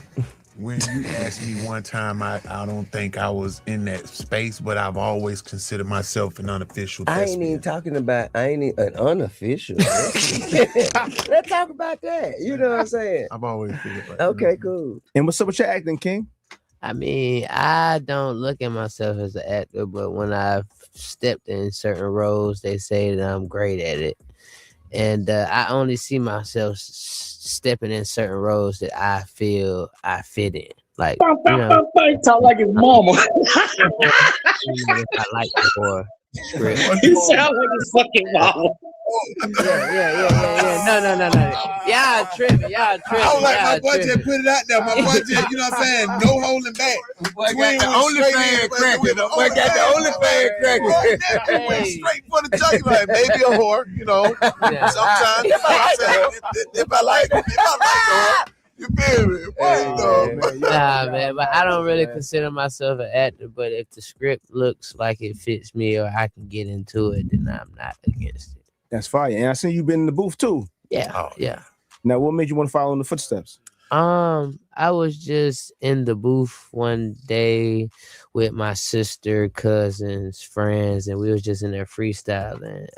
when you asked me one time, I don't think I was in that space, but I've always considered myself an unofficial I ain't thespian. even talking about an unofficial. Let's talk about that. You know what I'm saying? I've always figured like Okay, cool. And what's up with your acting, King? I mean, I don't look at myself as an actor, but when I've stepped in certain roles, they say that I'm great at it. And I only see myself stepping in certain roles that I feel I fit in. Like, you know, talk like his mama. I like the more script. You sound like his fucking mama. Yeah. No. Y'all tripping. I don't like my boy just put it out there. My boy just, you know what I'm saying? No holding back. Boy got the OnlyFans cracking. Boy got the OnlyFans cracking. Went straight for the jugular. Maybe a whore, you know. Sometimes if I like her, you feel me? Nah, man, but I don't really consider myself an actor. But if the script looks like it fits me or I can get into it, then I'm not against it. That's fire. And I see you've been in the booth too. Yeah. Now, what made you want to follow in the footsteps? I was just in the booth one day with my sister, cousins, friends, and we was just in there freestyling.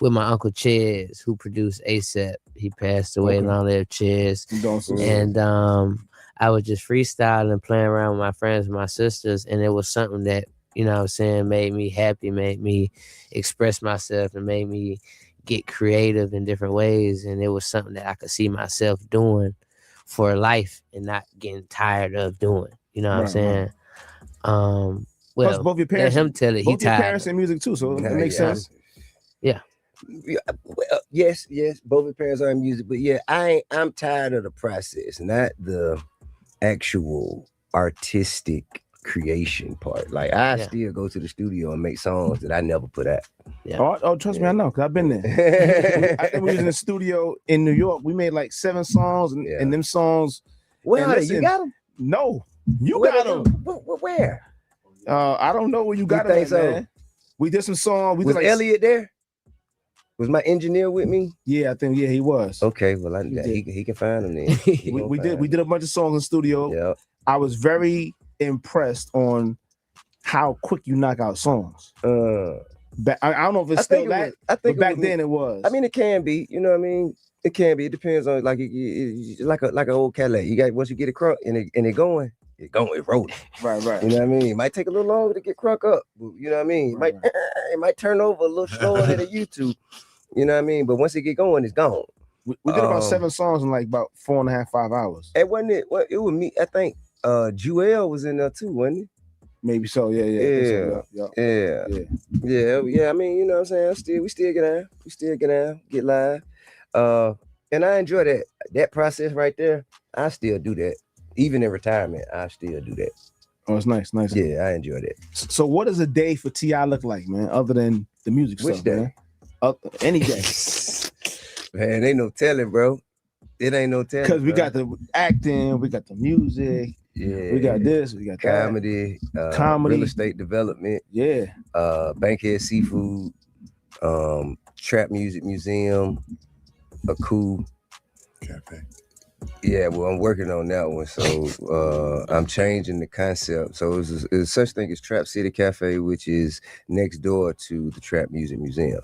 With my uncle Ches, who produced ASAP. He passed away. Long live Ches. And I was just freestyling, playing around with my friends and my sisters, and it was something that, you know what I'm saying, made me happy, made me express myself, and made me get creative in different ways. And it was something that I could see myself doing for life and not getting tired of doing. You know what I'm saying? Well, plus both your parents, let him tell it. Both He your tired. parents in music too, so it makes sense. Yeah. Well, yes, both your parents are in music, but yeah, I'm tired of the process, not the actual artistic creation part. Like I still go to the studio and make songs that I never put out. Oh, trust me, I know, because I've been there. I think we was in the studio in New York. We made like 7 songs, and them songs. Where and are they? You got them? No, you Where got are them. Where? I don't know where you got think it, so? man. We did some songs. We Was did like, Elliot there? Was my engineer with me? Yeah, I think he was. Okay, well, he can find them then. we did a bunch of songs in the studio. Yeah. I was very impressed on how quick you knock out songs. I don't know if it's still that, but back then it was. I mean, it can be. You know what I mean? It can be. It depends on like like an old Cadillac. You got once you get it crunk and it rolling. It rolling. Right. You know what I mean? It might take a little longer to get crunk up. You know what I mean? It might turn over a little slower than it used to. You know what I mean? But once it get going, it's gone. We did about 7 songs in like about 4.5, 5 hours. It wasn't it. What it was me. I think Jewel was in there too, wasn't he? Maybe so. Yeah. I mean, you know what I'm saying. We still get out, get live. And I enjoy that process right there. I still do that, even in retirement. I still do that. Oh, it's nice. Yeah, I enjoy that. So, what does a day for T.I. look like, man? Other than the music Which stuff, day? man. Any day. Man, ain't no telling, bro. It ain't no telling. Because we got the acting, we got the music. Yeah, we got this, we got comedy, comedy, real estate development. Yeah, Bankhead Seafood, Trap Music Museum, a cool cafe. Yeah, well, I'm working on that one. So I'm changing the concept. So it's such thing as Trap City Cafe, which is next door to the Trap Music Museum.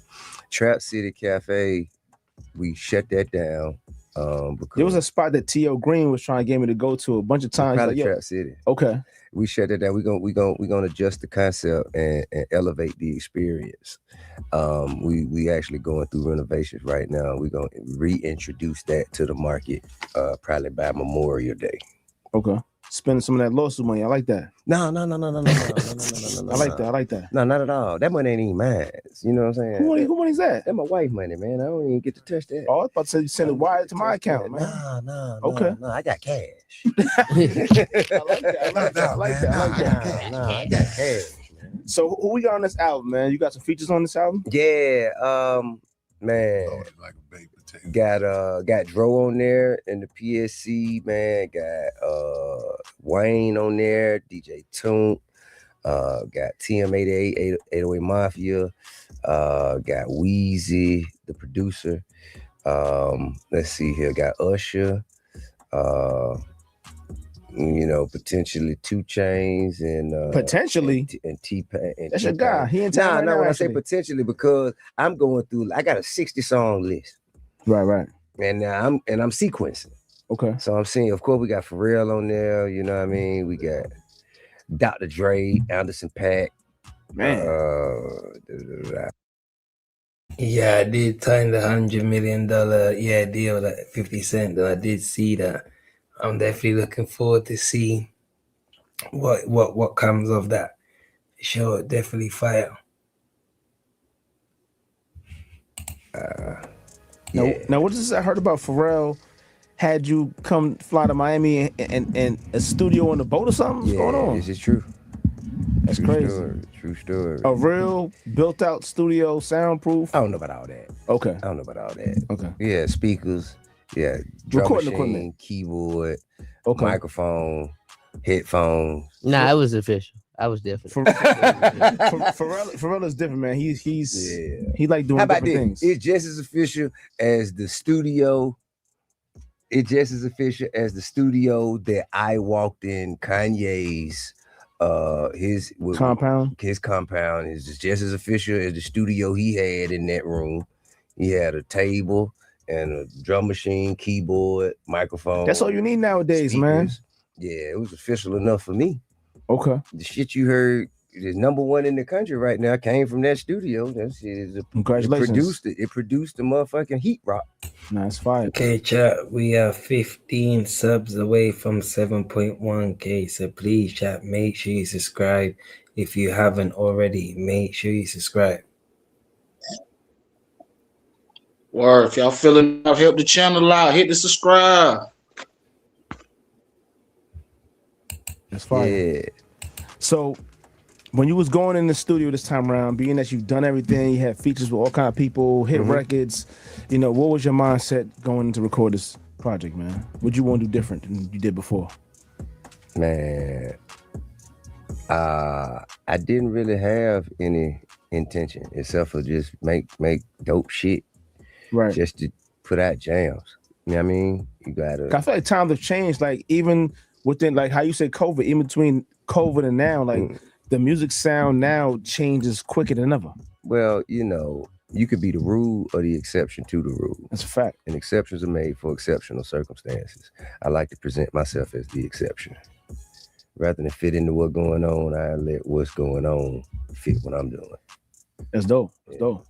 Trap City Cafe, we shut that down. Because there was a spot that T.O. Green was trying to get me to go to a bunch of times. Probably like, Trap City. Okay. We shut that down. We're gonna adjust the concept and elevate the experience. We actually going through renovations right now. We're gonna reintroduce that to the market probably by Memorial Day. Okay. Spending some of that lawsuit money. I like that. No. I like that. No, not at all. That money ain't even mine. You know what I'm saying? Who money's that? That's my wife money, man. I don't even get to touch that. Oh, I was about to say you send a wire to my account, man. No. Okay. No, I got cash. I like that. I got cash. So who we got on this album, man? You got some features on this album? Yeah, man. Like a baked potato. Got Dro on there and the PSC, man. Got Wayne on there, DJ Toon. Got TM88, 808 Mafia. Got Weezy, the producer. Let's see here. Got Usher. Potentially 2 Chainz and potentially and T-Pain. That's your guy. He in town. When I say potentially, because I'm going through. I got a 60 song list. Right. And now I'm sequencing. Okay. So I'm seeing. Of course, we got Pharrell on there. You know what I mean? We got Dr. Dre, Anderson .Paak. Man. Yeah, I did sign the $100 million deal that 50 Cent. Though I did see that. I'm definitely looking forward to see what comes of that. Sure, definitely fire. Now, what is this I heard about Pharrell? Had you come fly to Miami and a studio on the boat or something? What's going on? This is true. That's true crazy. True story. A real built out studio, soundproof. I don't know about all that. Okay. I don't know about all that. Okay. Yeah, speakers. Yeah, drum Recording machine, equipment. keyboard, Okay. microphone, headphones. Nah, it was official. I was different. Pharrell is different, man. He like doing How about different this? things. It's just as official as the studio. It's just as official as the studio that I walked in Kanye's his compound. His compound is just as official as the studio he had in that room. He had a table and a drum machine, keyboard, microphone. That's all you need nowadays, man. Yeah, it was official enough for me. Okay. The shit you heard is number 1 in the country right now. Came from that studio. That shit is Congratulations. It produced the motherfucking heat rock. Nice fire. Okay, chat. We are 15 subs away from 7.1K. So please, chat, make sure you subscribe. If you haven't already, make sure you subscribe. Or if y'all feeling out, help the channel out, hit the subscribe. That's fire. Yeah. So when you was going in the studio this time around, being that you've done everything, you had features with all kind of people, hit records, what was your mindset going into record this project, man? What you want to do different than you did before? Man, I didn't really have any intention except for just make dope shit. Right. Just to put out jams. You know what I mean? You gotta. I feel like times have changed, like even within, like how you say COVID, in between COVID and now, like the music sound now changes quicker than ever. Well, you could be the rule or the exception to the rule. That's a fact. And exceptions are made for exceptional circumstances. I like to present myself as the exception. Rather than fit into what's going on, I let what's going on fit what I'm doing. That's dope. That's dope.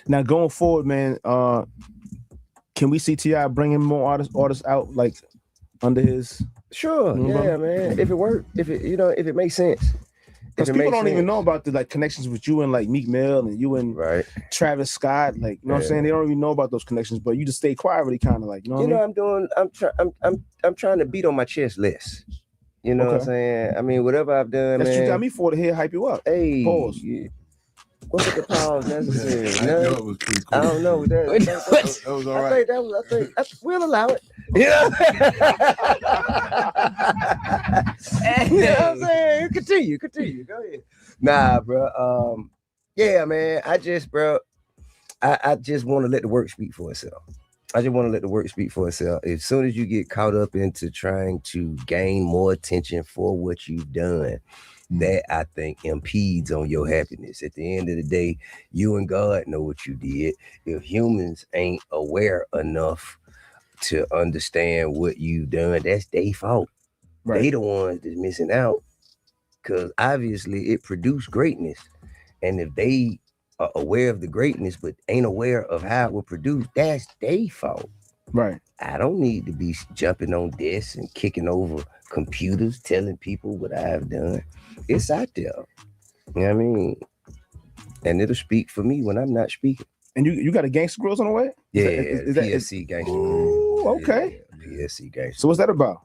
Now going forward, man, can we see T.I. bringing more artists out like under his? Sure, yeah, man. If it works, if it makes sense. Because people don't even know about the like connections with you and like Meek Mill and you and Travis Scott, like you know what I'm saying. They don't even know about those connections, but you just stay quietly, kind of like you know. I'm trying to beat on my chest less. You know what I'm saying? I mean, whatever I've done, that's man. what you got me for to hear hype you up. Hey, pause. Yeah. What's the pause necessary? I know it was pretty cool. I don't know. That was all right. I think we'll allow it. You know what I'm saying? Continue. Go ahead. Nah, bro. Yeah, man. I just want to let the work speak for itself. As soon as you get caught up into trying to gain more attention for what you've done, that I think impedes on your happiness. At the end of the day, you and God know what you did. If humans ain't aware enough to understand what you've done, that's their fault. Right. They the ones that's missing out, because obviously it produced greatness. And if they are aware of the greatness but ain't aware of how it was produced, that's their fault. Right. I don't need to be jumping on desks and kicking over computers, telling people what I've done. It's out there. You know what I mean? And it'll speak for me when I'm not speaking. And you got a Gangsta Grills on the way? Yeah, PSC Gangsta Grill. Okay. Yeah, PSC Gangsta. So what's that about?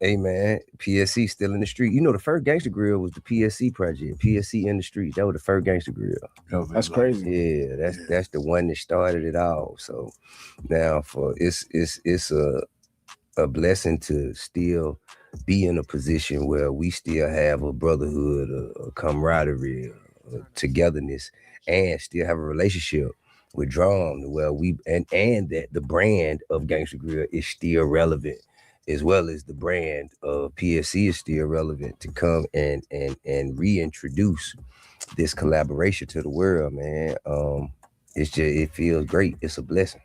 Hey man, PSC still in the street. You know, the first Gangsta Grill was the PSC project. PSC in the street. That was the first Gangsta Grill. That's crazy. Yeah, that's the one that started it all. So now it's a blessing to still be in a position where we still have a brotherhood, a camaraderie, a togetherness, and still have a relationship with Drum, where and that the brand of Gangsta Grill is still relevant, as well as the brand of PSC is still relevant to come and reintroduce this collaboration to the world, man. It feels great. It's a blessing.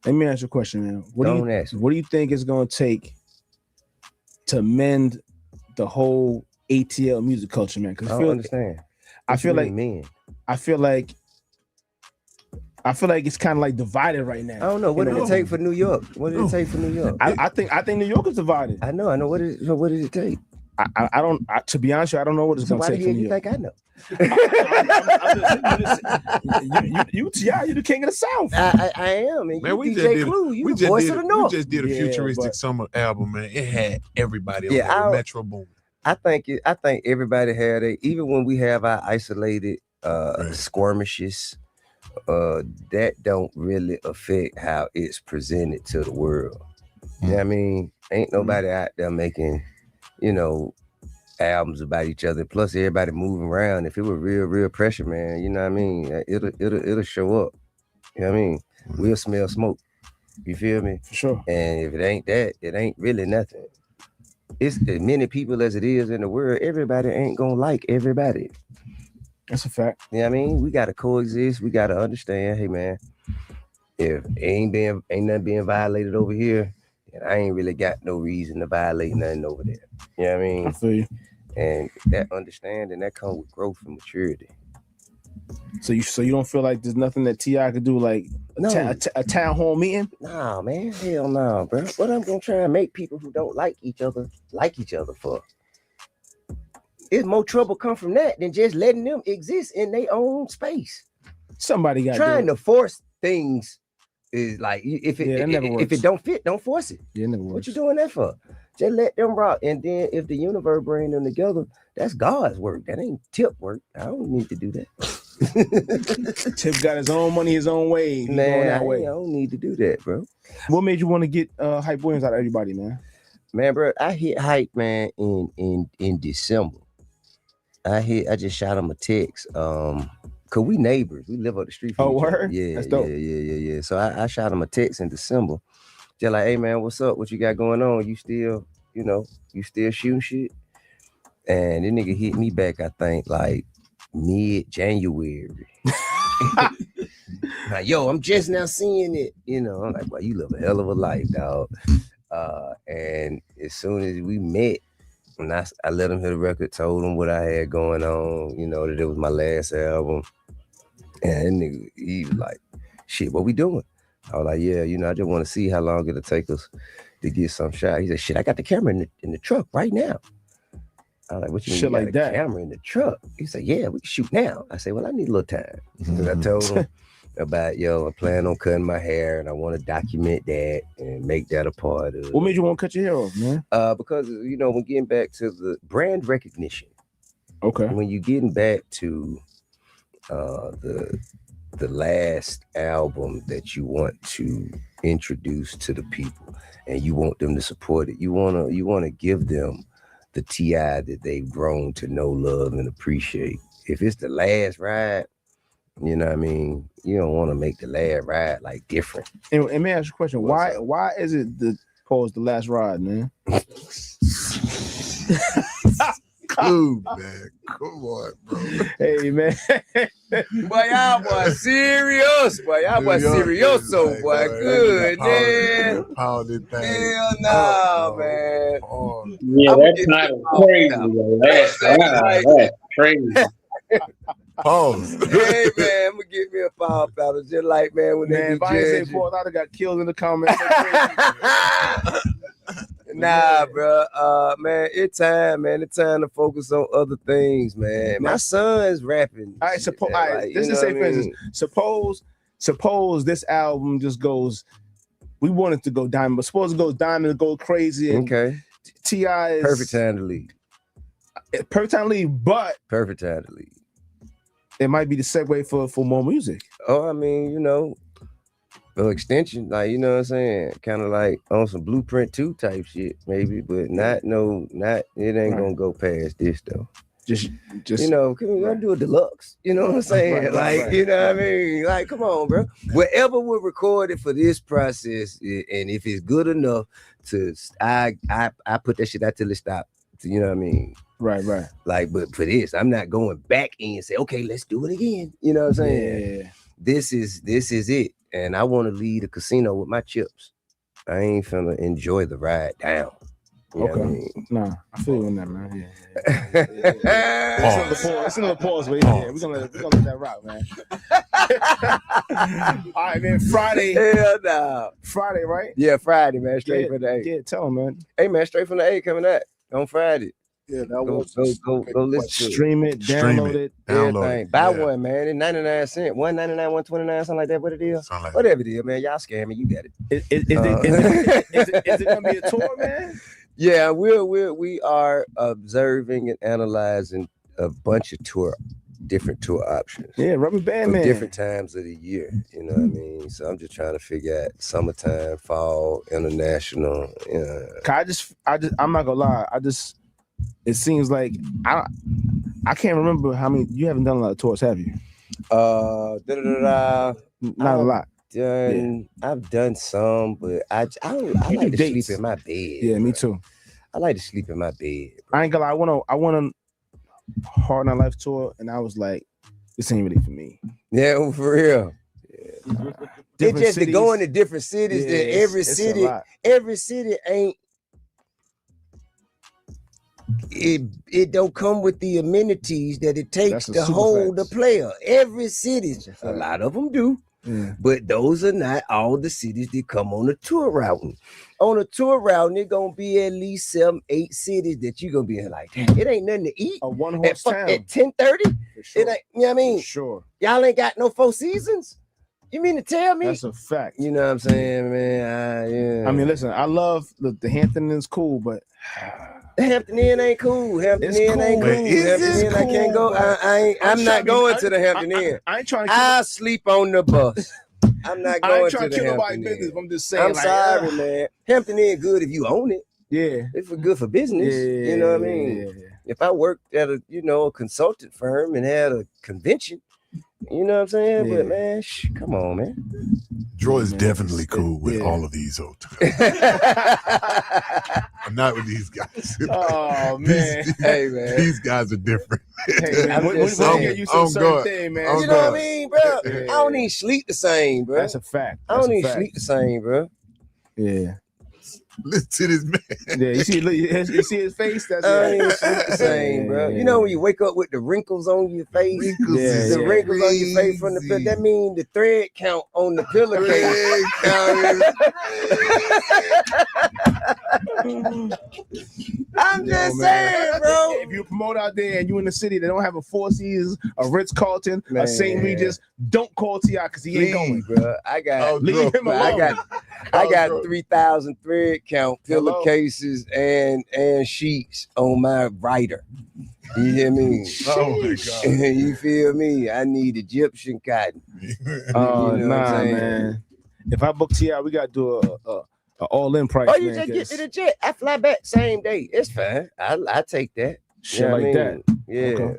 Let me ask you a question, man. What do you think it's gonna take to mend the whole ATL music culture, man? Because I don't understand. I feel like it's kind of like divided right now. I don't know. What did it take for New York? I think New York is divided. I know. What did it take? I don't. To be honest, I don't know what it's going to take. Why do you think I know? You the king of the South. I am. And man, you DJ Clue, you the voice of the North. We just did a futuristic summer album, man. It had everybody on there. Metro Boomin. I think everybody had it. Even when we have our isolated skirmishes, that don't really affect how it's presented to the world. You know what I mean? Ain't nobody out there making, albums about each other. Plus everybody moving around. If it were real pressure, man, you know what I mean? It'll show up. You know what I mean? We'll smell smoke. You feel me? For sure. And if it ain't that, it ain't really nothing. It's as many people as it is in the world. Everybody ain't gonna like everybody. That's a fact. You know what I mean? We gotta coexist. We gotta understand, hey man, if ain't nothing being violated over here, then I ain't really got no reason to violate nothing over there. You know what I mean? I feel you. And that understanding, that comes with growth and maturity. So you don't feel like there's nothing that T.I. could do, like a town hall meeting? Nah, man, hell no, bro. What I'm gonna try and make people who don't like each other for? It's more trouble come from that than just letting them exist in their own space. Somebody got trying to force things is like if it don't fit, don't force it. Yeah, it never works. What you doing that for? Just let them rock. And then if the universe bring them together, that's God's work. That ain't Tip work. I don't need to do that. Tip got his own money, his own way. Man, I don't need to do that, bro. What made you want to get Hype Williams out of everybody, man? Man, bro, I hit Hype, man, in December. I just shot him a text. Cause we neighbors. We live up the street from each other. Word? Yeah, that's dope. Yeah. So I shot him a text in December. Just like, hey man, what's up? What you got going on? You still shooting shit? And the nigga hit me back, I think, like mid-January. Like, yo, I'm just now seeing it. I'm like, well, you live a hell of a life, dog. And as soon as we met, when I let him hear the record, told him what I had going on, that it was my last album. And nigga, he was like, shit, what we doing? I was like, yeah, you know, I just want to see how long it'll take us to get some shot. He said, shit, I got the camera in the truck right now. I was like, what you mean Shit you got like a that. camera in the truck? He said, yeah, we can shoot now. I said, well, I need a little time. Because I told him about, I plan on cutting my hair and I want to document that and make that a part of it. What made you want to cut your hair off, man? Because, you know, when getting back to the brand recognition. Okay. When you're getting back to the last album that you want to introduce to the people and you want them to support it, you wanna give them the T.I. that they've grown to know, love, and appreciate. If it's the last ride, you know what I mean, you don't want to make the last ride like different. And may I ask you a question? Why is it the last ride, man? Cool, man. Come on, bro. Hey, man. Boy, y'all boy serious. Boy, y'all boy serioso, boy. Good, man. Hell no, man. Yeah, that title crazy. That's crazy. Pause. Hey, man, I'm gonna get me a power powder just like, man, when Man, they if I ain't say pause, I'd have got killed in the comments. Nah, bro. Man, it's time, man. It's time to focus on other things, man. My son's rapping. All right, all right. This is say, for instance, suppose this album just goes. We want it to go diamond, but suppose it goes diamond, go crazy. And okay. T.I. is Perfect time to leave. Perfect time to leave, but perfect time to leave. It might be the segue for more music. Oh, I mean, you know, extension, like, you know what I'm saying, kind of like on some Blueprint 2 type shit, maybe, but it ain't gonna go past this though. Just you know, can we do a deluxe? You know what I'm saying? Right. You know what I mean? Like, come on, bro. Whatever we recorded for this process, and if it's good enough to, I put that shit out till it stopped. You know what I mean? Right. Like, but for this, I'm not going back in and say, okay, let's do it again. You know what I'm saying? Yeah. This is it. And I want to leave the casino with my chips. I ain't finna enjoy the ride down. You know what I mean? Nah, I feel you on that, man. Yeah. It's another pause, but yeah, we're gonna let that rock, man. All right, man. Friday. Hell no. Friday, right? Yeah, Friday, man. Straight from the A. Yeah, tell him, man. Hey, man, straight from the A coming out on Friday. Yeah, go listen to stream it, download it. Everything. Buy one, man. It's 99 cents. $1.99, $1.29, something like that. What it is? Whatever it is, man. Y'all scamming. You got it. Is it gonna be a tour, man? Yeah, we are observing and analyzing a bunch of different tour options. Yeah, Rubber Band Man. Different times of the year. You know what I mean? So I'm just trying to figure out summertime, fall, international. I'm not gonna lie. It seems like I can't remember how many. You haven't done a lot of tours, have you? Not a lot. I've done some, but I like to sleep in my bed. Yeah, me too. I like to sleep in my bed. I ain't gonna lie. I went on Hard Knock Life tour, and I was like, this ain't really for me. Yeah, for real. Yeah. It's just to go into different cities. Yeah, that every city ain't. It don't come with the amenities that it takes to hold a player. Every city, a lot of them do. Yeah. But those are not all the cities that come on a tour route. On a tour route, it's gonna be at least 7-8 cities that you're gonna be like, damn, it ain't nothing to eat. A one-horse town. At 10:30? Sure. It ain't, you know what I mean? For sure. Y'all ain't got no 4 seasons? You mean to tell me? That's a fact. You know what I'm saying, man? I mean, listen, I love the Hampton Inn's cool, but the Hampton Inn ain't cool. Hampton Inn ain't cool. Hampton Inn, I can't go. I'm not going to the Hampton Inn. I ain't trying to. I sleep on the bus. I'm not going to the Hampton Inn. I'm just saying. I'm sorry, man. Hampton Inn good if you own it. Yeah, it's good for business. You know what I mean? Yeah. If I worked at a consultant firm and had a convention, you know what I'm saying? Yeah. But man, come on, man. Dro is definitely cool with all of these hotels. I'm not with these guys. Oh man, hey man, these guys are different. Hey, man, I'm certain thing, man. You know what I mean, bro? I don't even sleep the same, bro. That's a fact. I don't even sleep the same, bro. Yeah. Listen to this man. Yeah, you see his face? That's ain't the same, bro. You know when you wake up with the wrinkles on your face, the wrinkles on your face from the pillow. That means the thread count on the pillowcase. I'm just saying, bro. If you promote out there and you in the city, they don't have a Four Seasons, a Ritz Carlton, a St. Regis. Don't call T.I. because he ain't going, bro. I got leave him alone. I got 3,000 thread count pillowcases and sheets on my rider. You hear me? Oh my God. You feel me? I need Egyptian cotton. Oh, man. If I book T.I., we gotta do a all-in price. Oh, you just get to the jet. I fly back same day. It's fine. I take that. Shit like that. Yeah. Okay.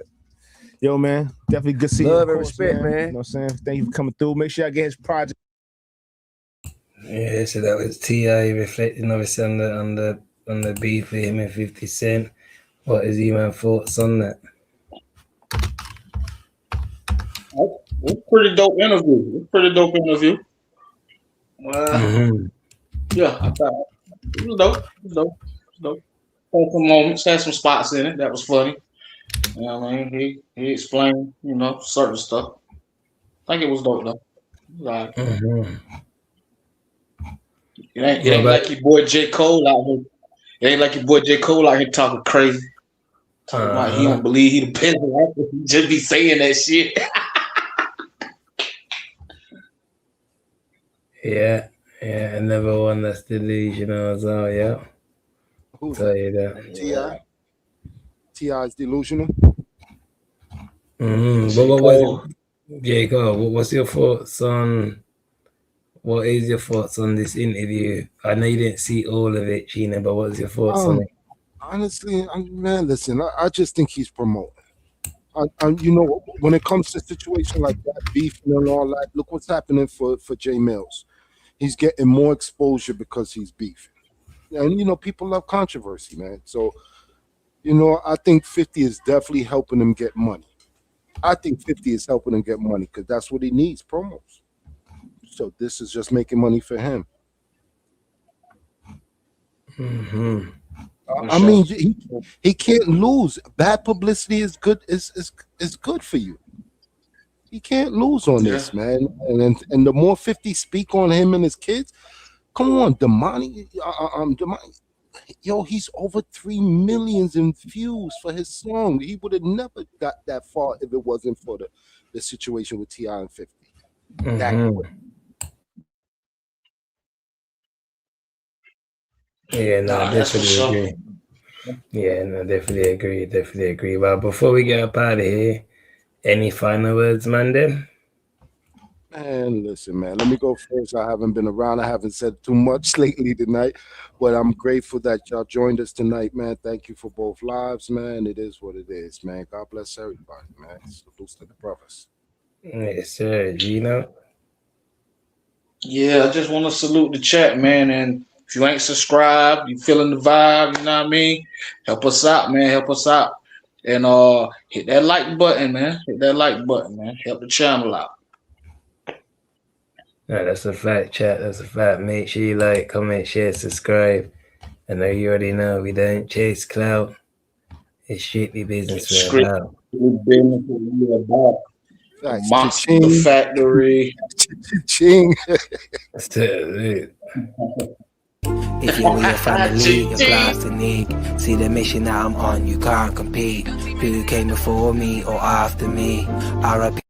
Yo, man, definitely good seeing you. Love and respect, man. You know what I'm saying? Thank you for coming through. Make sure I get his project. Yeah, so that was T.I. reflecting obviously on the beef with him and 50 Cent. What is E-Man thoughts on that? It's a pretty dope interview. Yeah, I thought it was dope. Had some moments, had some spots in it that was funny. You know what I mean? He explained, certain stuff. I think it was dope though. Like, it ain't like your boy J. Cole out here. It ain't like your boy J. Cole out here talking crazy. Talking about he don't believe he the peasant. He just be saying that shit. Yeah, another one that's delusional as well, yeah. Who's tell you that. T.I. is delusional. Jacob, what's your thoughts on what is your thoughts on this interview? I know you didn't see all of it, Gina, but what's your thoughts on it? Honestly, man, listen, I just think he's promoting. When it comes to a situation like that, beefing and all that, look what's happening for Jay Mills. He's getting more exposure because he's beefing. And, people love controversy, man. So, I think 50 is definitely helping him get money. I think 50 is helping him get money because that's what he needs, promos. So this is just making money for him. I mean, he can't lose. Bad publicity is good. Is good for you. He can't lose on this, man. And the more 50 speak on him and his kids, come on, Damani, yo, he's over 3 million in views for his song. He would have never got that far if it wasn't for the situation with T.I. and 50. Yeah, no, I definitely agree. Yeah, no, definitely agree. Well, before we get up out of here, any final words, man, then? Man, listen, man, let me go first. I haven't been around. I haven't said too much lately tonight, but I'm grateful that y'all joined us tonight, man. Thank you for both lives, man. It is what it is, man. God bless everybody, man. Salutes to the brothers. Yes, sir. Gino? Yeah, I just want to salute the chat, man. And if you ain't subscribed, you feeling the vibe, you know what I mean? Help us out, man. Help us out. And hit that like button, man. Help the channel out. No, that's a fact, chat. That's a fact. Make sure you like, comment, share, subscribe. I know you already know we don't chase clout. It's strictly business we're about. Monster Factory. Ching. That's it. If you're with your family, your class and league, see the mission that I'm on, you can't compete. Who came before me or after me? RIP